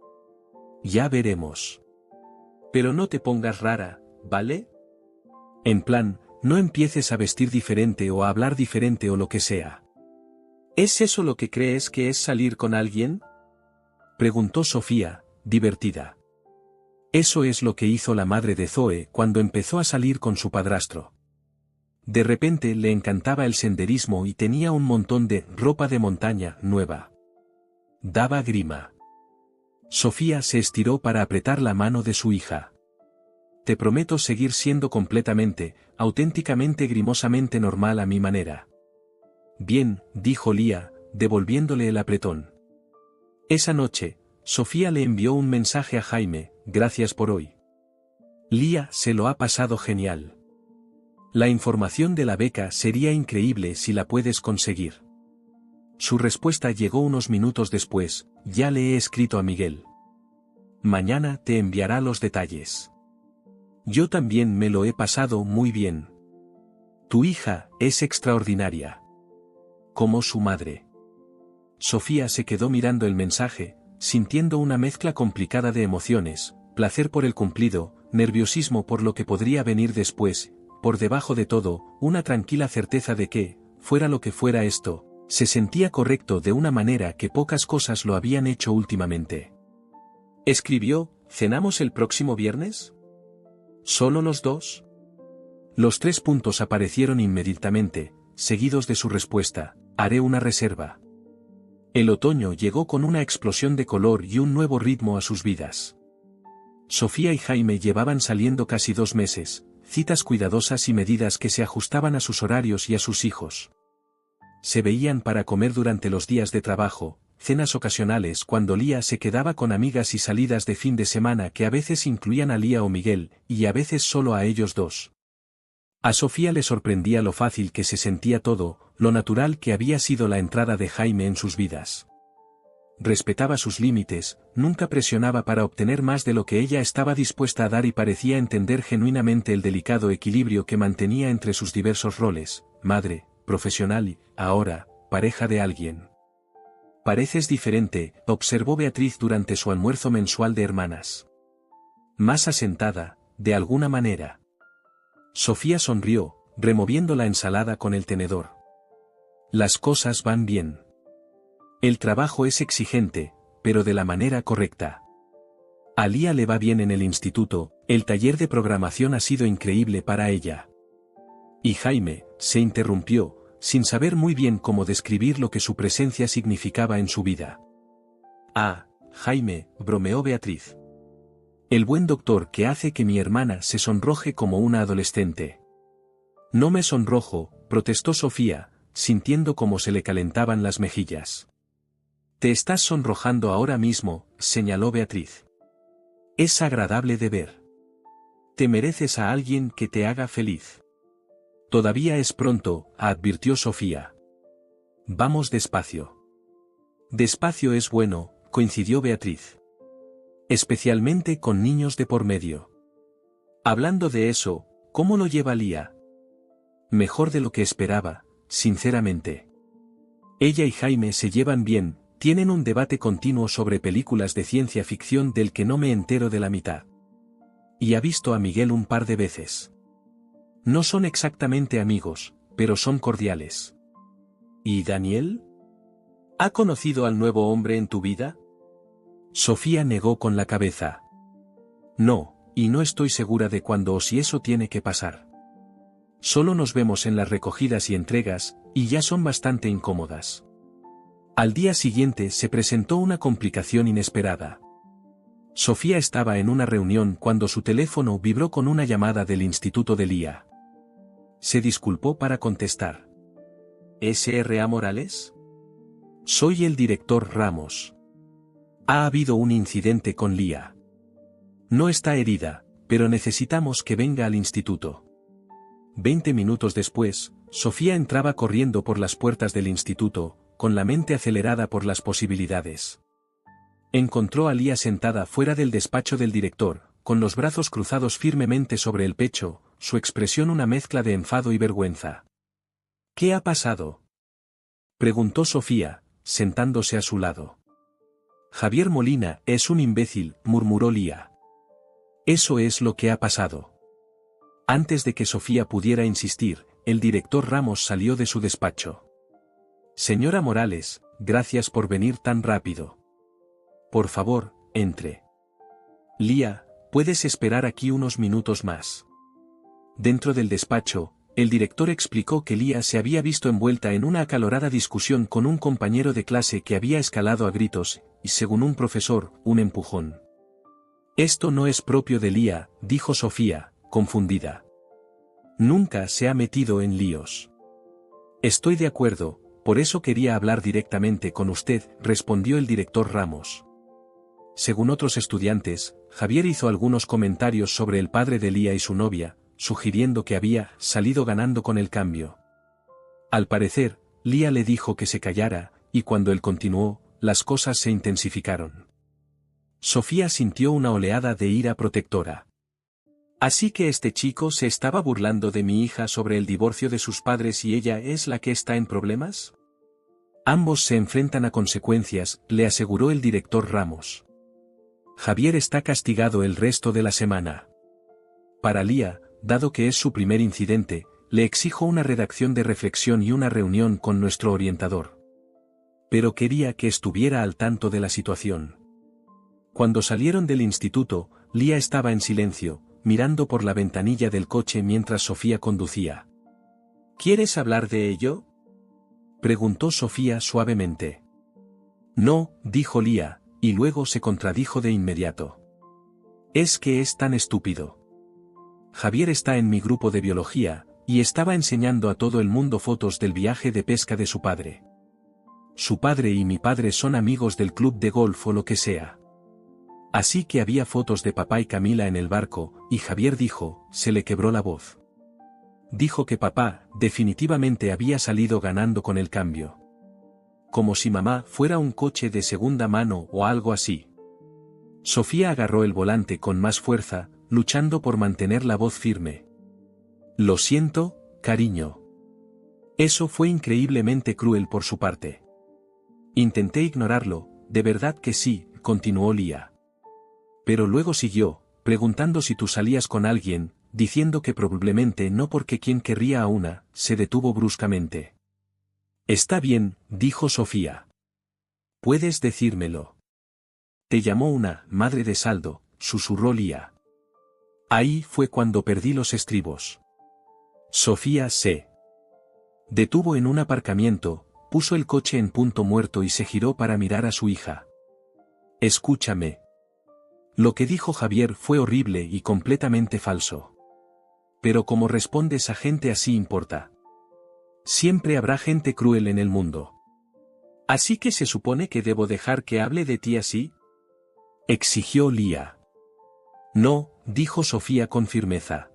«Ya veremos. Pero no te pongas rara, ¿vale? En plan, no empieces a vestir diferente o a hablar diferente o lo que sea». «¿Es eso lo que crees que es salir con alguien?», preguntó Sofía, divertida. Eso es lo que hizo la madre de Zoe cuando empezó a salir con su padrastro. De repente le encantaba el senderismo y tenía un montón de ropa de montaña nueva. Daba grima. Sofía se estiró para apretar la mano de su hija. «Te prometo seguir siendo completamente, auténticamente grimosamente normal a mi manera». «Bien», dijo Lía, devolviéndole el apretón. Esa noche, Sofía le envió un mensaje a Jaime: «Gracias por hoy. Lía se lo ha pasado genial. La información de la beca sería increíble si la puedes conseguir». Su respuesta llegó unos minutos después: «Ya le he escrito a Miguel. Mañana te enviará los detalles. Yo también me lo he pasado muy bien. Tu hija es extraordinaria. Como su madre». Sofía se quedó mirando el mensaje, sintiendo una mezcla complicada de emociones: placer por el cumplido, nerviosismo por lo que podría venir después, por debajo de todo, una tranquila certeza de que, fuera lo que fuera esto, se sentía correcto de una manera que pocas cosas lo habían hecho últimamente. Escribió: «¿Cenamos el próximo viernes? ¿Solo los dos?» Los 3 puntos aparecieron inmediatamente, seguidos de su respuesta: «Haré una reserva». El otoño llegó con una explosión de color y un nuevo ritmo a sus vidas. Sofía y Jaime llevaban saliendo casi 2 meses, citas cuidadosas y medidas que se ajustaban a sus horarios y a sus hijos. Se veían para comer durante los días de trabajo, cenas ocasionales cuando Lía se quedaba con amigas y salidas de fin de semana que a veces incluían a Lía o Miguel, y a veces solo a ellos dos. A Sofía le sorprendía lo fácil que se sentía todo, lo natural que había sido la entrada de Jaime en sus vidas. Respetaba sus límites, nunca presionaba para obtener más de lo que ella estaba dispuesta a dar y parecía entender genuinamente el delicado equilibrio que mantenía entre sus diversos roles: madre, profesional y, ahora, pareja de alguien. «Pareces diferente», observó Beatriz durante su almuerzo mensual de hermanas. «Más asentada, de alguna manera». Sofía sonrió, removiendo la ensalada con el tenedor. «Las cosas van bien. El trabajo es exigente, pero de la manera correcta. A Lía le va bien en el instituto, el taller de programación ha sido increíble para ella». Y Jaime, se interrumpió, sin saber muy bien cómo describir lo que su presencia significaba en su vida. «Ah, Jaime», bromeó Beatriz. «El buen doctor que hace que mi hermana se sonroje como una adolescente». «No me sonrojo», protestó Sofía, sintiendo cómo se le calentaban las mejillas. «Te estás sonrojando ahora mismo», señaló Beatriz. «Es agradable de ver. Te mereces a alguien que te haga feliz». «Todavía es pronto», advirtió Sofía. «Vamos despacio». «Despacio es bueno», coincidió Beatriz. «Especialmente con niños de por medio». «Hablando de eso, ¿cómo lo lleva Lía?» «Mejor de lo que esperaba, sinceramente. Ella y Jaime se llevan bien, tienen un debate continuo sobre películas de ciencia ficción del que no me entero de la mitad. Y ha visto a Miguel un par de veces. No son exactamente amigos, pero son cordiales». «¿Y Daniel? ¿Ha conocido al nuevo hombre en tu vida?» Sofía negó con la cabeza. «No, y no estoy segura de cuándo o si eso tiene que pasar. Solo nos vemos en las recogidas y entregas, y ya son bastante incómodas». Al día siguiente se presentó una complicación inesperada. Sofía estaba en una reunión cuando su teléfono vibró con una llamada del instituto de Lía. Se disculpó para contestar. «¿S.R.A. Morales? Soy el director Ramos. Ha habido un incidente con Lía. No está herida, pero necesitamos que venga al instituto». 20 minutos después, Sofía entraba corriendo por las puertas del instituto, con la mente acelerada por las posibilidades. Encontró a Lía sentada fuera del despacho del director, con los brazos cruzados firmemente sobre el pecho, su expresión una mezcla de enfado y vergüenza. ¿Qué ha pasado?, preguntó Sofía, sentándose a su lado. Javier Molina es un imbécil, murmuró Lía. Eso es lo que ha pasado. Antes de que Sofía pudiera insistir, el director Ramos salió de su despacho. Señora Morales, gracias por venir tan rápido. Por favor, entre. Lía, puedes esperar aquí unos minutos más. Dentro del despacho, el director explicó que Lía se había visto envuelta en una acalorada discusión con un compañero de clase que había escalado a gritos, y según un profesor, un empujón. Esto no es propio de Lía, dijo Sofía, confundida. Nunca se ha metido en líos. Estoy de acuerdo, por eso quería hablar directamente con usted, respondió el director Ramos. Según otros estudiantes, Javier hizo algunos comentarios sobre el padre de Lía y su novia, sugiriendo que había salido ganando con el cambio. Al parecer, Lía le dijo que se callara, y cuando él continuó, las cosas se intensificaron. Sofía sintió una oleada de ira protectora. Así que este chico se estaba burlando de mi hija sobre el divorcio de sus padres y ella es la que está en problemas. Ambos se enfrentan a consecuencias, le aseguró el director Ramos. Javier está castigado el resto de la semana. Para Lía, dado que es su primer incidente, le exijo una redacción de reflexión y una reunión con nuestro orientador. Pero quería que estuviera al tanto de la situación. Cuando salieron del instituto, Lía estaba en silencio, mirando por la ventanilla del coche mientras Sofía conducía. ¿Quieres hablar de ello?, preguntó Sofía suavemente. No, dijo Lía, y luego se contradijo de inmediato. Es que es tan estúpido. Javier está en mi grupo de biología, y estaba enseñando a todo el mundo fotos del viaje de pesca de su padre. Su padre y mi padre son amigos del club de golf o lo que sea. Así que había fotos de papá y Camila en el barco, y Javier dijo, se le quebró la voz. Dijo que papá, definitivamente había salido ganando con el cambio. Como si mamá fuera un coche de segunda mano o algo así. Sofía agarró el volante con más fuerza, luchando por mantener la voz firme. Lo siento, cariño. Eso fue increíblemente cruel por su parte. Intenté ignorarlo, de verdad que sí, continuó Lía. Pero luego siguió, preguntando si tú salías con alguien, diciendo que probablemente no porque quien querría a una, se detuvo bruscamente. Está bien, dijo Sofía. Puedes decírmelo. Te llamó una madre de saldo, susurró Lía. Ahí fue cuando perdí los estribos. Sofía se detuvo en un aparcamiento, puso el coche en punto muerto y se giró para mirar a su hija. Escúchame. Lo que dijo Javier fue horrible y completamente falso. Pero cómo respondes a gente así importa. Siempre habrá gente cruel en el mundo. ¿Así que se supone que debo dejar que hable de ti así?, exigió Lía. No, dijo Sofía con firmeza.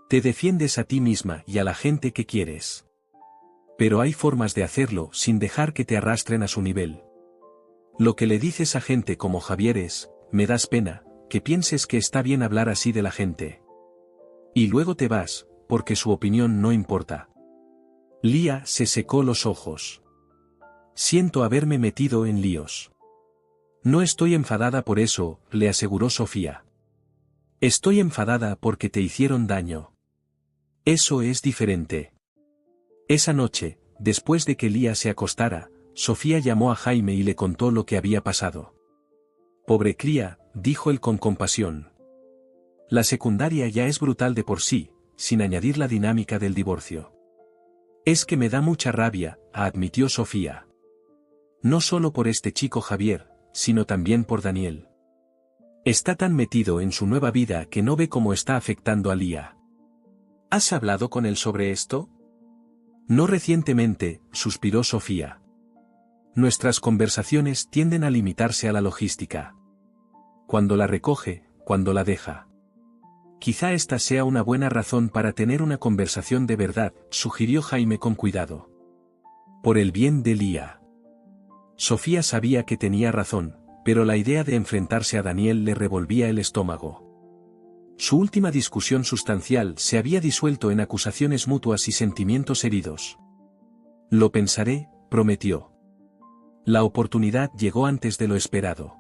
Te defiendes a ti misma y a la gente que quieres. Pero hay formas de hacerlo sin dejar que te arrastren a su nivel. Lo que le dices a gente como Javier es, me das pena, que pienses que está bien hablar así de la gente. Y luego te vas, porque su opinión no importa. Lía se secó los ojos. Siento haberme metido en líos. No estoy enfadada por eso, le aseguró Sofía. Estoy enfadada porque te hicieron daño. Eso es diferente. Esa noche, después de que Lía se acostara, Sofía llamó a Jaime y le contó lo que había pasado. Pobre cría, dijo él con compasión. La secundaria ya es brutal de por sí, sin añadir la dinámica del divorcio. Es que me da mucha rabia, admitió Sofía. No solo por este chico Javier, sino también por Daniel. Está tan metido en su nueva vida que no ve cómo está afectando a Lía. ¿Has hablado con él sobre esto? No recientemente, suspiró Sofía. Nuestras conversaciones tienden a limitarse a la logística. Cuando la recoge, cuando la deja. Quizá esta sea una buena razón para tener una conversación de verdad, sugirió Jaime con cuidado. Por el bien de Lía. Sofía sabía que tenía razón, pero la idea de enfrentarse a Daniel le revolvía el estómago. Su última discusión sustancial se había disuelto en acusaciones mutuas y sentimientos heridos. Lo pensaré, prometió. La oportunidad llegó antes de lo esperado.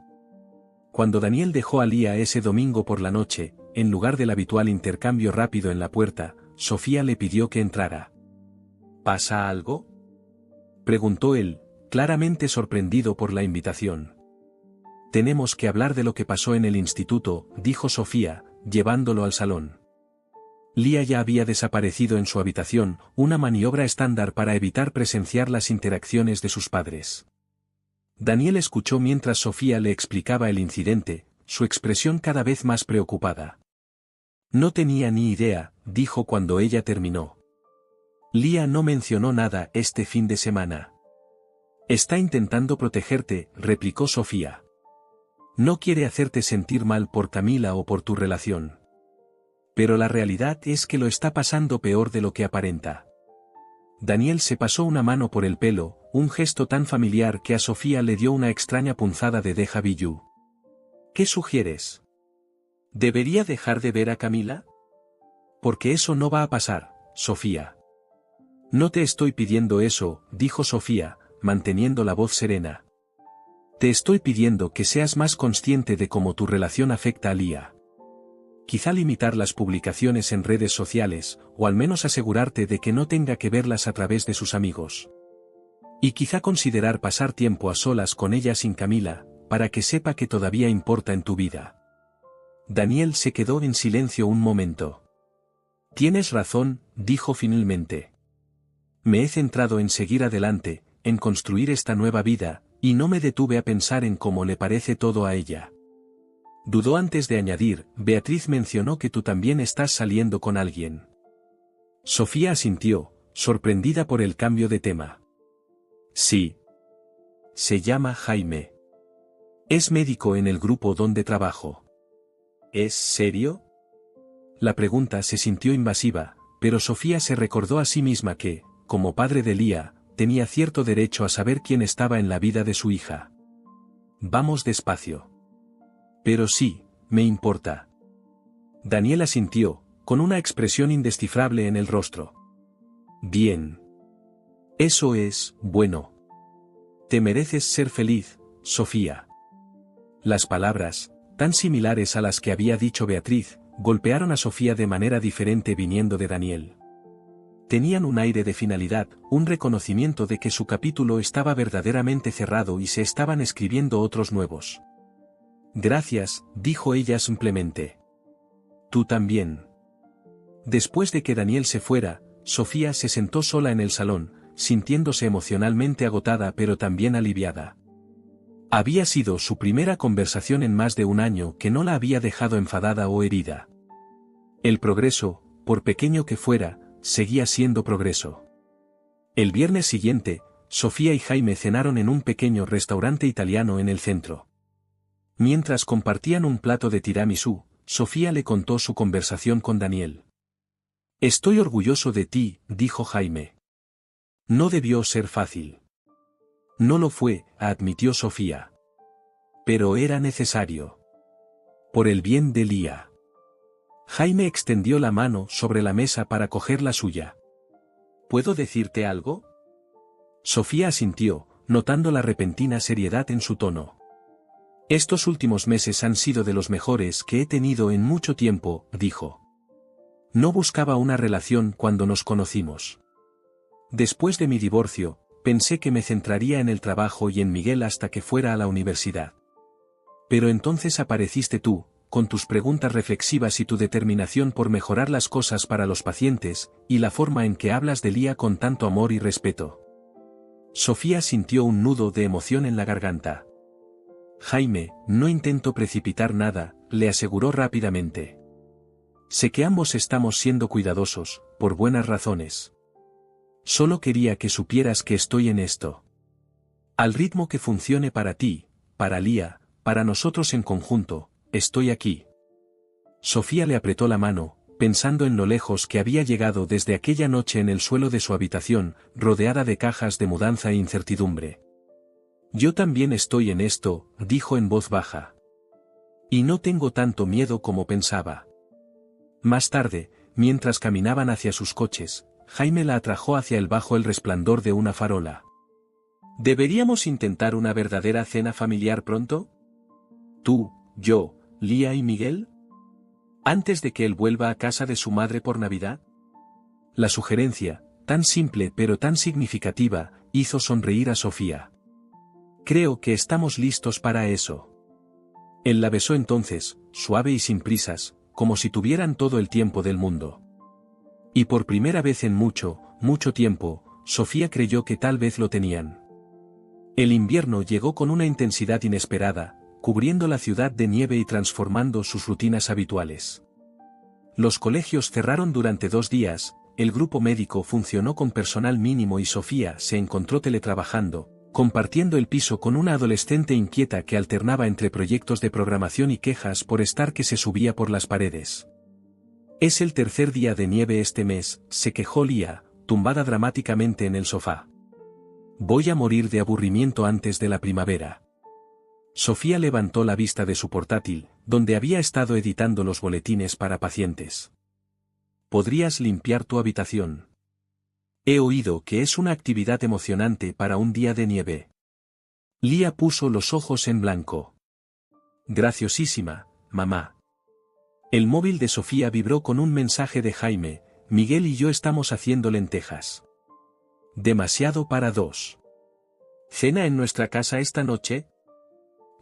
Cuando Daniel dejó a Lía ese domingo por la noche, en lugar del habitual intercambio rápido en la puerta, Sofía le pidió que entrara. ¿Pasa algo?, preguntó él, claramente sorprendido por la invitación. Tenemos que hablar de lo que pasó en el instituto, dijo Sofía, llevándolo al salón. Lía ya había desaparecido en su habitación, una maniobra estándar para evitar presenciar las interacciones de sus padres. Daniel escuchó mientras Sofía le explicaba el incidente, su expresión cada vez más preocupada. No tenía ni idea, dijo cuando ella terminó. Lía no mencionó nada este fin de semana. Está intentando protegerte, replicó Sofía. No quiere hacerte sentir mal por Camila o por tu relación. Pero la realidad es que lo está pasando peor de lo que aparenta. Daniel se pasó una mano por el pelo, un gesto tan familiar que a Sofía le dio una extraña punzada de déjà vu. ¿Qué sugieres? ¿Debería dejar de ver a Camila? Porque eso no va a pasar, Sofía. No te estoy pidiendo eso, dijo Sofía, manteniendo la voz serena. Te estoy pidiendo que seas más consciente de cómo tu relación afecta a Lía. Quizá limitar las publicaciones en redes sociales, o al menos asegurarte de que no tenga que verlas a través de sus amigos. Y quizá considerar pasar tiempo a solas con ella sin Camila, para que sepa que todavía importa en tu vida. Daniel se quedó en silencio un momento. Tienes razón, dijo finalmente. Me he centrado en seguir adelante, en construir esta nueva vida, y no me detuve a pensar en cómo le parece todo a ella. Dudó antes de añadir, Beatriz mencionó que tú también estás saliendo con alguien. Sofía asintió, sorprendida por el cambio de tema. Sí. Se llama Jaime. Es médico en el grupo donde trabajo. ¿Es serio? La pregunta se sintió invasiva, pero Sofía se recordó a sí misma que, como padre de Lía, tenía cierto derecho a saber quién estaba en la vida de su hija. Vamos despacio. Pero sí, me importa. Daniel asintió, con una expresión indescifrable en el rostro. Bien. Eso es, bueno. Te mereces ser feliz, Sofía. Las palabras, tan similares a las que había dicho Beatriz, golpearon a Sofía de manera diferente viniendo de Daniel. Tenían un aire de finalidad, un reconocimiento de que su capítulo estaba verdaderamente cerrado y se estaban escribiendo otros nuevos. Gracias, dijo ella simplemente. Tú también. Después de que Daniel se fuera, Sofía se sentó sola en el salón, sintiéndose emocionalmente agotada pero también aliviada. Había sido su primera conversación en más de un año que no la había dejado enfadada o herida. El progreso, por pequeño que fuera, seguía siendo progreso. El viernes siguiente, Sofía y Jaime cenaron en un pequeño restaurante italiano en el centro. Mientras compartían un plato de tiramisú, Sofía le contó su conversación con Daniel. Estoy orgulloso de ti, dijo Jaime. No debió ser fácil. No lo fue, admitió Sofía. Pero era necesario. Por el bien de Lía. Jaime extendió la mano sobre la mesa para coger la suya. ¿Puedo decirte algo? Sofía asintió, notando la repentina seriedad en su tono. Estos últimos meses han sido de los mejores que he tenido en mucho tiempo, dijo. No buscaba una relación cuando nos conocimos. Después de mi divorcio, pensé que me centraría en el trabajo y en Miguel hasta que fuera a la universidad. Pero entonces apareciste tú, con tus preguntas reflexivas y tu determinación por mejorar las cosas para los pacientes, y la forma en que hablas de Lía con tanto amor y respeto. Sofía sintió un nudo de emoción en la garganta. Jaime, no intento precipitar nada, le aseguró rápidamente. Sé que ambos estamos siendo cuidadosos, por buenas razones. Solo quería que supieras que estoy en esto. Al ritmo que funcione para ti, para Lía, para nosotros en conjunto, estoy aquí. Sofía le apretó la mano, pensando en lo lejos que había llegado desde aquella noche en el suelo de su habitación, rodeada de cajas de mudanza e incertidumbre. Yo también estoy en esto, dijo en voz baja. Y no tengo tanto miedo como pensaba. Más tarde, mientras caminaban hacia sus coches, Jaime la atrajo hacia él bajo el resplandor de una farola. ¿Deberíamos intentar una verdadera cena familiar pronto? Tú, yo, Lía y Miguel. ¿Antes de que él vuelva a casa de su madre por Navidad? La sugerencia, tan simple pero tan significativa, hizo sonreír a Sofía. Creo que estamos listos para eso. Él la besó entonces, suave y sin prisas, como si tuvieran todo el tiempo del mundo. Y por primera vez en mucho, mucho tiempo, Sofía creyó que tal vez lo tenían. El invierno llegó con una intensidad inesperada, cubriendo la ciudad de nieve y transformando sus rutinas habituales. Los colegios cerraron durante 2 días, el grupo médico funcionó con personal mínimo y Sofía se encontró teletrabajando, compartiendo el piso con una adolescente inquieta que alternaba entre proyectos de programación y quejas por estar que se subía por las paredes. Es el tercer día de nieve este mes, se quejó Lía, tumbada dramáticamente en el sofá. Voy a morir de aburrimiento antes de la primavera. Sofía levantó la vista de su portátil, donde había estado editando los boletines para pacientes. ¿Podrías limpiar tu habitación? He oído que es una actividad emocionante para un día de nieve. Lía puso los ojos en blanco. Graciosísima, mamá. El móvil de Sofía vibró con un mensaje de Jaime: Miguel y yo estamos haciendo lentejas. Demasiado para 2. ¿Cena en nuestra casa esta noche?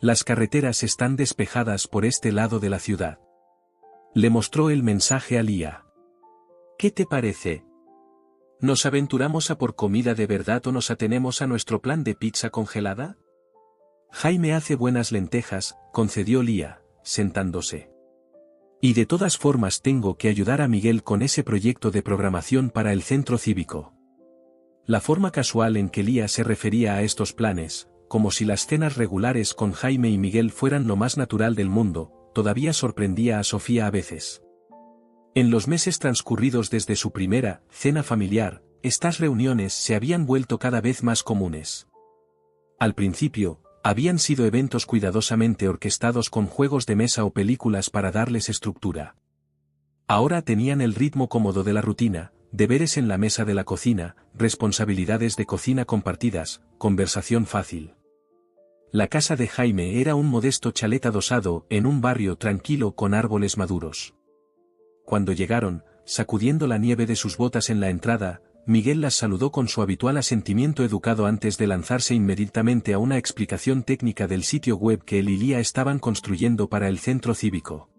Las carreteras están despejadas por este lado de la ciudad. Le mostró el mensaje a Lía. ¿Qué te parece? ¿Nos aventuramos a por comida de verdad o nos atenemos a nuestro plan de pizza congelada? Jaime hace buenas lentejas, concedió Lía, sentándose. Y de todas formas tengo que ayudar a Miguel con ese proyecto de programación para el centro cívico. La forma casual en que Lía se refería a estos planes, como si las cenas regulares con Jaime y Miguel fueran lo más natural del mundo, todavía sorprendía a Sofía a veces. En los meses transcurridos desde su primera cena familiar, estas reuniones se habían vuelto cada vez más comunes. Al principio, habían sido eventos cuidadosamente orquestados con juegos de mesa o películas para darles estructura. Ahora tenían el ritmo cómodo de la rutina, deberes en la mesa de la cocina, responsabilidades de cocina compartidas, conversación fácil. La casa de Jaime era un modesto chalet adosado en un barrio tranquilo con árboles maduros. Cuando llegaron, sacudiendo la nieve de sus botas en la entrada, Miguel las saludó con su habitual asentimiento educado antes de lanzarse inmediatamente a una explicación técnica del sitio web que él y Lía estaban construyendo para el centro cívico.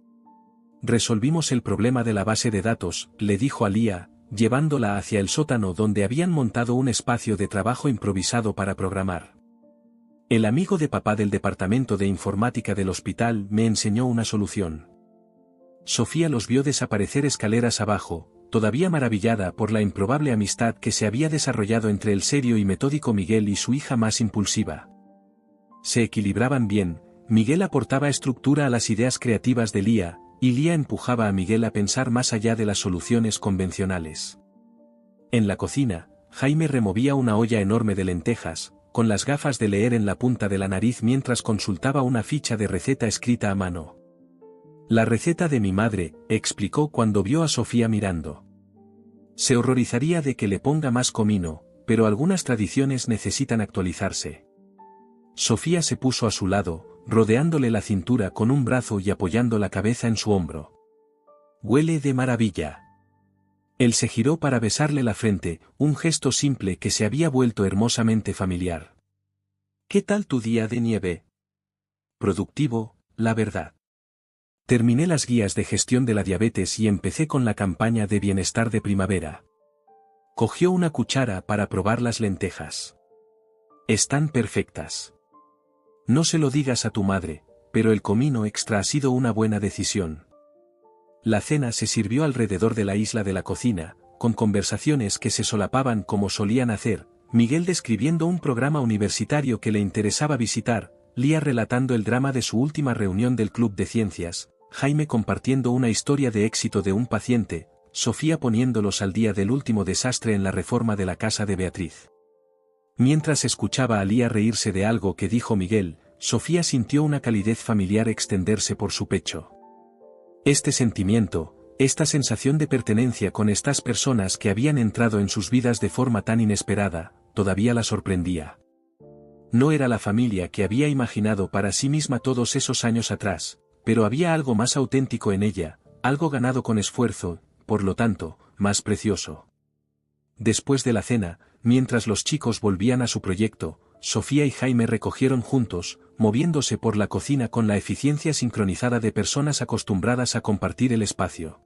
Resolvimos el problema de la base de datos, le dijo a Lía, llevándola hacia el sótano donde habían montado un espacio de trabajo improvisado para programar. El amigo de papá del departamento de informática del hospital me enseñó una solución. Sofía los vio desaparecer escaleras abajo, todavía maravillada por la improbable amistad que se había desarrollado entre el serio y metódico Miguel y su hija más impulsiva. Se equilibraban bien, Miguel aportaba estructura a las ideas creativas de Lía, y Lía empujaba a Miguel a pensar más allá de las soluciones convencionales. En la cocina, Jaime removía una olla enorme de lentejas, con las gafas de leer en la punta de la nariz mientras consultaba una ficha de receta escrita a mano. La receta de mi madre, explicó cuando vio a Sofía mirando. Se horrorizaría de que le ponga más comino, pero algunas tradiciones necesitan actualizarse. Sofía se puso a su lado, rodeándole la cintura con un brazo y apoyando la cabeza en su hombro. Huele de maravilla. Él se giró para besarle la frente, un gesto simple que se había vuelto hermosamente familiar. ¿Qué tal tu día de nieve? Productivo, la verdad. Terminé las guías de gestión de la diabetes y empecé con la campaña de bienestar de primavera. Cogió una cuchara para probar las lentejas. Están perfectas. No se lo digas a tu madre, pero el comino extra ha sido una buena decisión. La cena se sirvió alrededor de la isla de la cocina, con conversaciones que se solapaban como solían hacer, Miguel describiendo un programa universitario que le interesaba visitar, Lía relatando el drama de su última reunión del club de ciencias, Jaime compartiendo una historia de éxito de un paciente, Sofía poniéndolos al día del último desastre en la reforma de la casa de Beatriz. Mientras escuchaba a Lía reírse de algo que dijo Miguel, Sofía sintió una calidez familiar extenderse por su pecho. Este sentimiento, esta sensación de pertenencia con estas personas que habían entrado en sus vidas de forma tan inesperada, todavía la sorprendía. No era la familia que había imaginado para sí misma todos esos años atrás, pero había algo más auténtico en ella, algo ganado con esfuerzo, por lo tanto, más precioso. Después de la cena, mientras los chicos volvían a su proyecto, Sofía y Jaime recogieron juntos, moviéndose por la cocina con la eficiencia sincronizada de personas acostumbradas a compartir el espacio.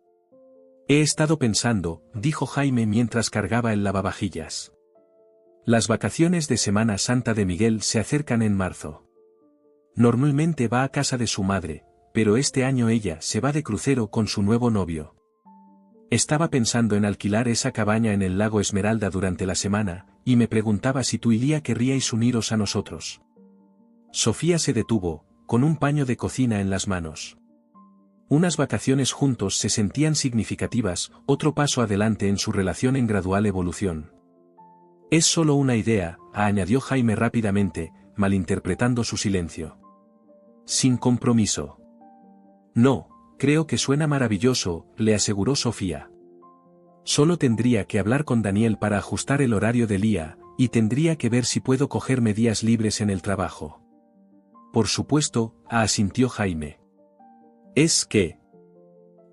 He estado pensando, dijo Jaime mientras cargaba el lavavajillas. Las vacaciones de Semana Santa de Miguel se acercan en marzo. Normalmente va a casa de su madre, pero este año ella se va de crucero con su nuevo novio. Estaba pensando en alquilar esa cabaña en el lago Esmeralda durante la semana, y me preguntaba si tú y Lía querríais uniros a nosotros. Sofía se detuvo, con un paño de cocina en las manos. Unas vacaciones juntos se sentían significativas, otro paso adelante en su relación en gradual evolución. Es solo una idea, añadió Jaime rápidamente, malinterpretando su silencio. Sin compromiso. No, creo que suena maravilloso, le aseguró Sofía. Solo tendría que hablar con Daniel para ajustar el horario de Lía, y tendría que ver si puedo cogerme días libres en el trabajo. Por supuesto, asintió Jaime. Es que...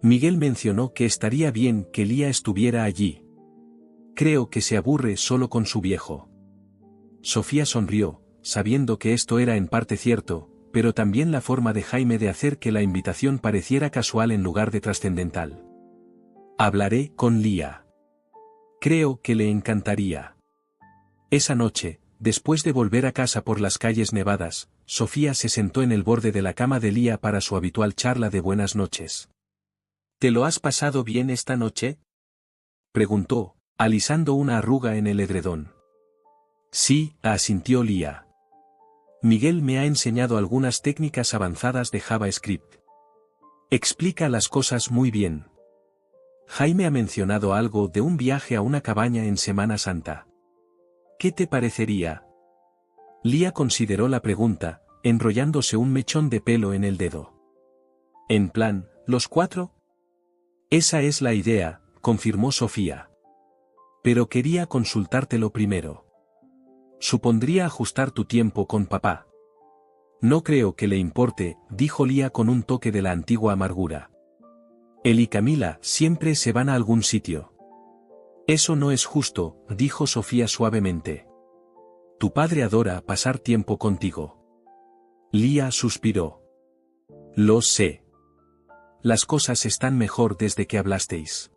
Miguel mencionó que estaría bien que Lía estuviera allí. Creo que se aburre solo con su viejo. Sofía sonrió, sabiendo que esto era en parte cierto, pero también la forma de Jaime de hacer que la invitación pareciera casual en lugar de trascendental. Hablaré con Lía. Creo que le encantaría. Esa noche, después de volver a casa por las calles nevadas, Sofía se sentó en el borde de la cama de Lía para su habitual charla de buenas noches. ¿Te lo has pasado bien esta noche?, preguntó, alisando una arruga en el edredón. Sí, asintió Lía. Miguel me ha enseñado algunas técnicas avanzadas de JavaScript. Explica las cosas muy bien. Jaime ha mencionado algo de un viaje a una cabaña en Semana Santa. ¿Qué te parecería? Lía consideró la pregunta, enrollándose un mechón de pelo en el dedo. En plan, ¿los cuatro? Esa es la idea, confirmó Sofía. Pero quería consultártelo primero. Supondría ajustar tu tiempo con papá. No creo que le importe, dijo Lía con un toque de la antigua amargura. Él y Camila siempre se van a algún sitio. Eso no es justo, dijo Sofía suavemente. Tu padre adora pasar tiempo contigo. Lía suspiró. Lo sé. Las cosas están mejor desde que hablasteis.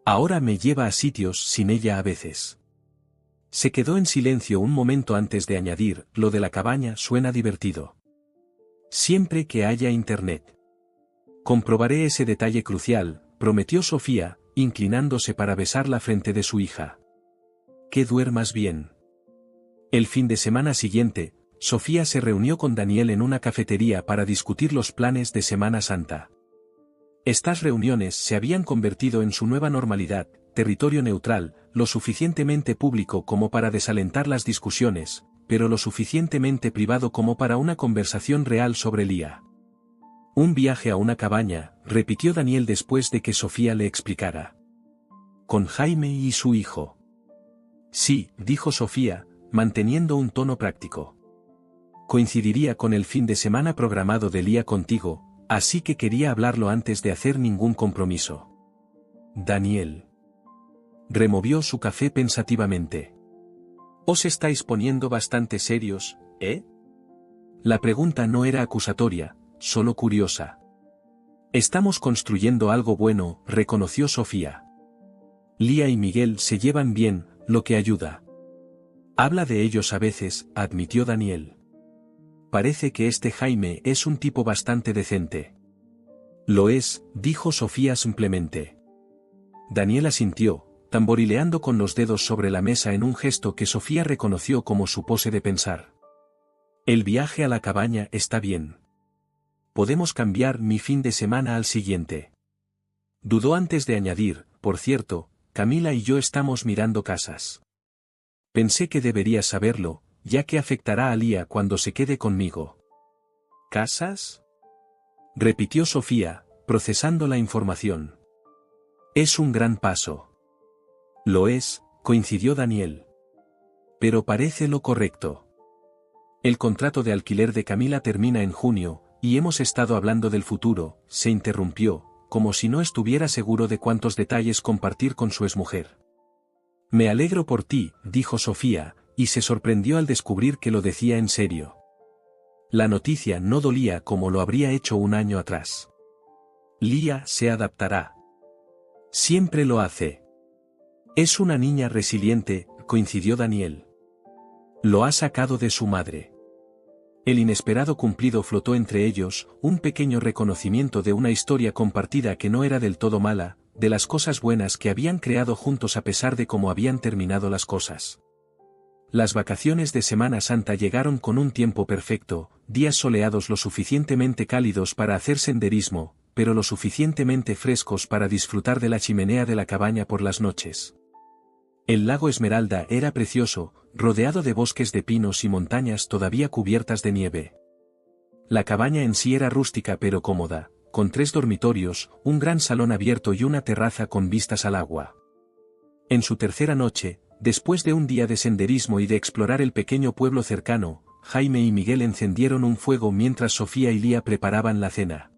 Ahora me lleva a sitios sin ella a veces. Se quedó en silencio un momento antes de añadir, lo de la cabaña suena divertido. Siempre que haya internet. Comprobaré ese detalle crucial, prometió Sofía, inclinándose para besar la frente de su hija. Que duermas bien. El fin de semana siguiente, Sofía se reunió con Daniel en una cafetería para discutir los planes de Semana Santa. Estas reuniones se habían convertido en su nueva normalidad, territorio neutral, lo suficientemente público como para desalentar las discusiones, pero lo suficientemente privado como para una conversación real sobre Lía. Un viaje a una cabaña, repitió Daniel después de que Sofía le explicara. Con Jaime y su hijo. Sí, dijo Sofía, manteniendo un tono práctico. Coincidiría con el fin de semana programado de Lía contigo, así que quería hablarlo antes de hacer ningún compromiso. Daniel. Removió su café pensativamente. Os estáis poniendo bastante serios, ¿eh? La pregunta no era acusatoria, solo curiosa. Estamos construyendo algo bueno, reconoció Sofía. Lía y Miguel se llevan bien, lo que ayuda. Habla de ellos a veces, admitió Daniel. Parece que este Jaime es un tipo bastante decente. Lo es, dijo Sofía simplemente. Daniel asintió, tamborileando con los dedos sobre la mesa en un gesto que Sofía reconoció como su pose de pensar. El viaje a la cabaña está bien. podemos cambiar mi fin de semana al siguiente. Dudó antes de añadir, por cierto, Camila y yo estamos mirando casas. Pensé que deberías saberlo, ya que afectará a Lía cuando se quede conmigo. ¿Casas? Repitió Sofía, procesando la información. Es un gran paso. Lo es, coincidió Daniel. Pero parece lo correcto. El contrato de alquiler de Camila termina en junio, y hemos estado hablando del futuro, se interrumpió, como si no estuviera seguro de cuántos detalles compartir con su exmujer. Me alegro por ti, dijo Sofía, y se sorprendió al descubrir que lo decía en serio. La noticia no dolía como lo habría hecho un año atrás. Lía se adaptará. Siempre lo hace. Es una niña resiliente, coincidió Daniel. Lo ha sacado de su madre. El inesperado cumplido flotó entre ellos, un pequeño reconocimiento de una historia compartida que no era del todo mala, de las cosas buenas que habían creado juntos a pesar de cómo habían terminado las cosas. Las vacaciones de Semana Santa llegaron con un tiempo perfecto, días soleados lo suficientemente cálidos para hacer senderismo, pero lo suficientemente frescos para disfrutar de la chimenea de la cabaña por las noches. El lago Esmeralda era precioso, rodeado de bosques de pinos y montañas todavía cubiertas de nieve. La cabaña en sí era rústica pero cómoda, con 3 dormitorios, un gran salón abierto y una terraza con vistas al agua. En su tercera noche, después de un día de senderismo y de explorar el pequeño pueblo cercano, Jaime y Miguel encendieron un fuego mientras Sofía y Lía preparaban la cena.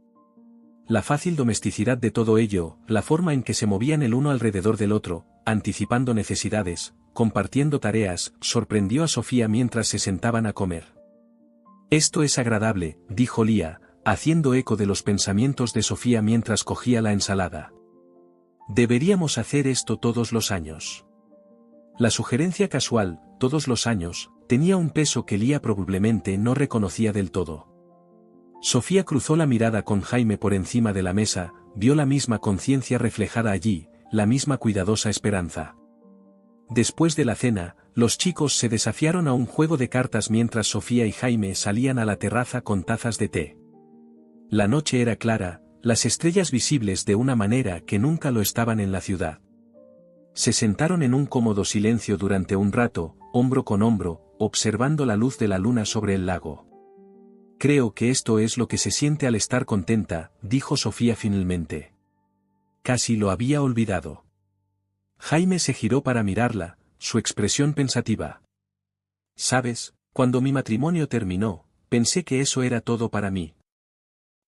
La fácil domesticidad de todo ello, la forma en que se movían el uno alrededor del otro, anticipando necesidades, compartiendo tareas, sorprendió a Sofía mientras se sentaban a comer. Esto es agradable, dijo Lía, haciendo eco de los pensamientos de Sofía mientras cogía la ensalada. Deberíamos hacer esto todos los años. La sugerencia casual, todos los años, tenía un peso que Lía probablemente no reconocía del todo. Sofía cruzó la mirada con Jaime por encima de la mesa, vio la misma conciencia reflejada allí, la misma cuidadosa esperanza. Después de la cena, los chicos se desafiaron a un juego de cartas mientras Sofía y Jaime salían a la terraza con tazas de té. La noche era clara, las estrellas visibles de una manera que nunca lo estaban en la ciudad. Se sentaron en un cómodo silencio durante un rato, hombro con hombro, observando la luz de la luna sobre el lago. Creo que esto es lo que se siente al estar contenta, dijo Sofía finalmente. Casi lo había olvidado. Jaime se giró para mirarla, su expresión pensativa. Sabes, cuando mi matrimonio terminó, pensé que eso era todo para mí.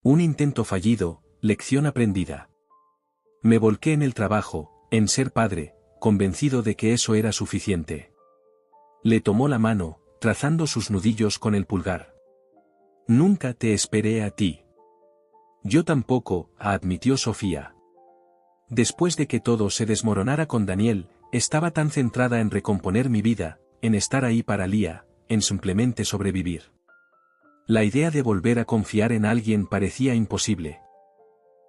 Un intento fallido, lección aprendida. Me volqué en el trabajo, en ser padre, convencido de que eso era suficiente. Le tomó la mano, trazando sus nudillos con el pulgar. Nunca te esperé a ti. Yo tampoco, admitió Sofía. Después de que todo se desmoronara con Daniel, estaba tan centrada en recomponer mi vida, en estar ahí para Lía, en simplemente sobrevivir. La idea de volver a confiar en alguien parecía imposible.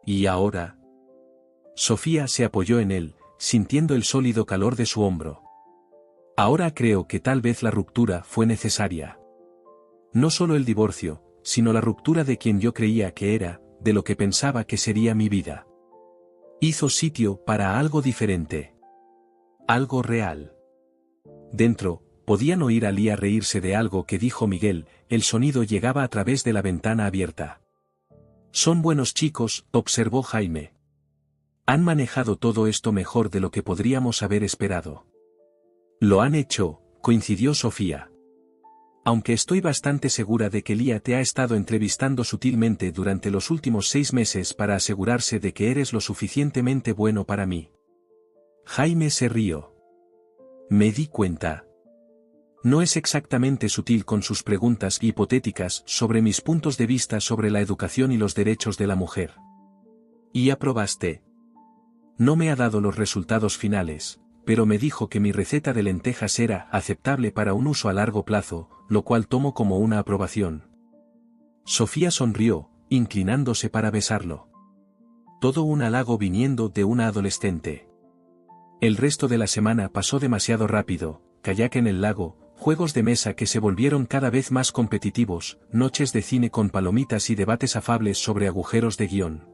¿Y ahora? Sofía se apoyó en él, sintiendo el sólido calor de su hombro. Ahora creo que tal vez la ruptura fue necesaria. No solo el divorcio, sino la ruptura de quien yo creía que era, de lo que pensaba que sería mi vida. Hizo sitio para algo diferente. Algo real. Dentro, podían oír a Lía reírse de algo que dijo Miguel, el sonido llegaba a través de la ventana abierta. Son buenos chicos, observó Jaime. Han manejado todo esto mejor de lo que podríamos haber esperado. Lo han hecho, coincidió Sofía. Aunque estoy bastante segura de que Lía te ha estado entrevistando sutilmente durante los últimos 6 meses para asegurarse de que eres lo suficientemente bueno para mí. Jaime se rió. Me di cuenta. No es exactamente sutil con sus preguntas hipotéticas sobre mis puntos de vista sobre la educación y los derechos de la mujer. ¿Y aprobaste? No me ha dado los resultados finales, pero me dijo que mi receta de lentejas era aceptable para un uso a largo plazo, lo cual tomo como una aprobación. Sofía sonrió, inclinándose para besarlo. Todo un halago viniendo de una adolescente. El resto de la semana pasó demasiado rápido, kayak en el lago, juegos de mesa que se volvieron cada vez más competitivos, noches de cine con palomitas y debates afables sobre agujeros de guión.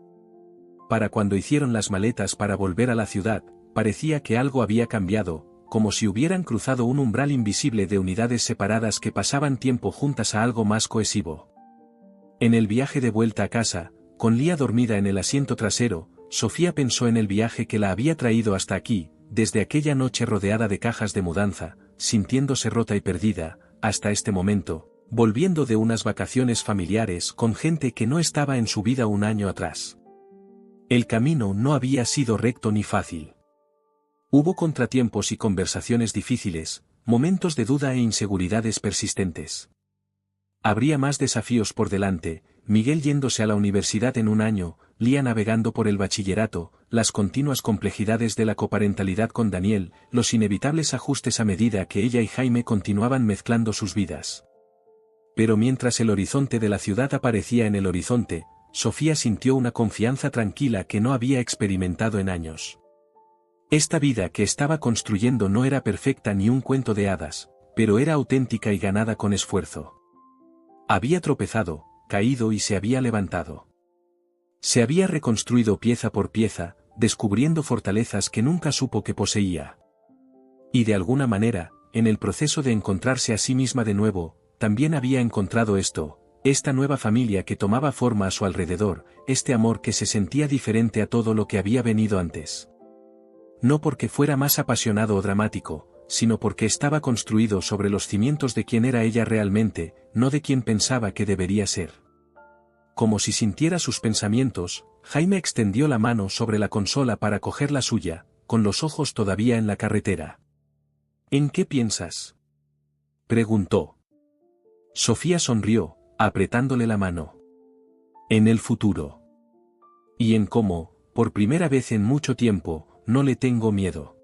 Para cuando hicieron las maletas para volver a la ciudad, parecía que algo había cambiado, como si hubieran cruzado un umbral invisible de unidades separadas que pasaban tiempo juntas a algo más cohesivo. En el viaje de vuelta a casa, con Lia dormida en el asiento trasero, Sofía pensó en el viaje que la había traído hasta aquí, desde aquella noche rodeada de cajas de mudanza, sintiéndose rota y perdida, hasta este momento, volviendo de unas vacaciones familiares con gente que no estaba en su vida un año atrás. El camino no había sido recto ni fácil. Hubo contratiempos y conversaciones difíciles, momentos de duda e inseguridades persistentes. Habría más desafíos por delante, Miguel yéndose a la universidad en un año, Lia navegando por el bachillerato, las continuas complejidades de la coparentalidad con Daniel, los inevitables ajustes a medida que ella y Jaime continuaban mezclando sus vidas. Pero mientras el horizonte de la ciudad aparecía en el horizonte, Sofía sintió una confianza tranquila que no había experimentado en años. Esta vida que estaba construyendo no era perfecta ni un cuento de hadas, pero era auténtica y ganada con esfuerzo. Había tropezado, caído y se había levantado. Se había reconstruido pieza por pieza, descubriendo fortalezas que nunca supo que poseía. Y de alguna manera, en el proceso de encontrarse a sí misma de nuevo, también había encontrado esto, esta nueva familia que tomaba forma a su alrededor, este amor que se sentía diferente a todo lo que había venido antes. No porque fuera más apasionado o dramático, sino porque estaba construido sobre los cimientos de quién era ella realmente, no de quien pensaba que debería ser. Como si sintiera sus pensamientos, Jaime extendió la mano sobre la consola para coger la suya, con los ojos todavía en la carretera. ¿En qué piensas?, preguntó. Sofía sonrió, apretándole la mano. En el futuro. Y en cómo, por primera vez en mucho tiempo, no le tengo miedo.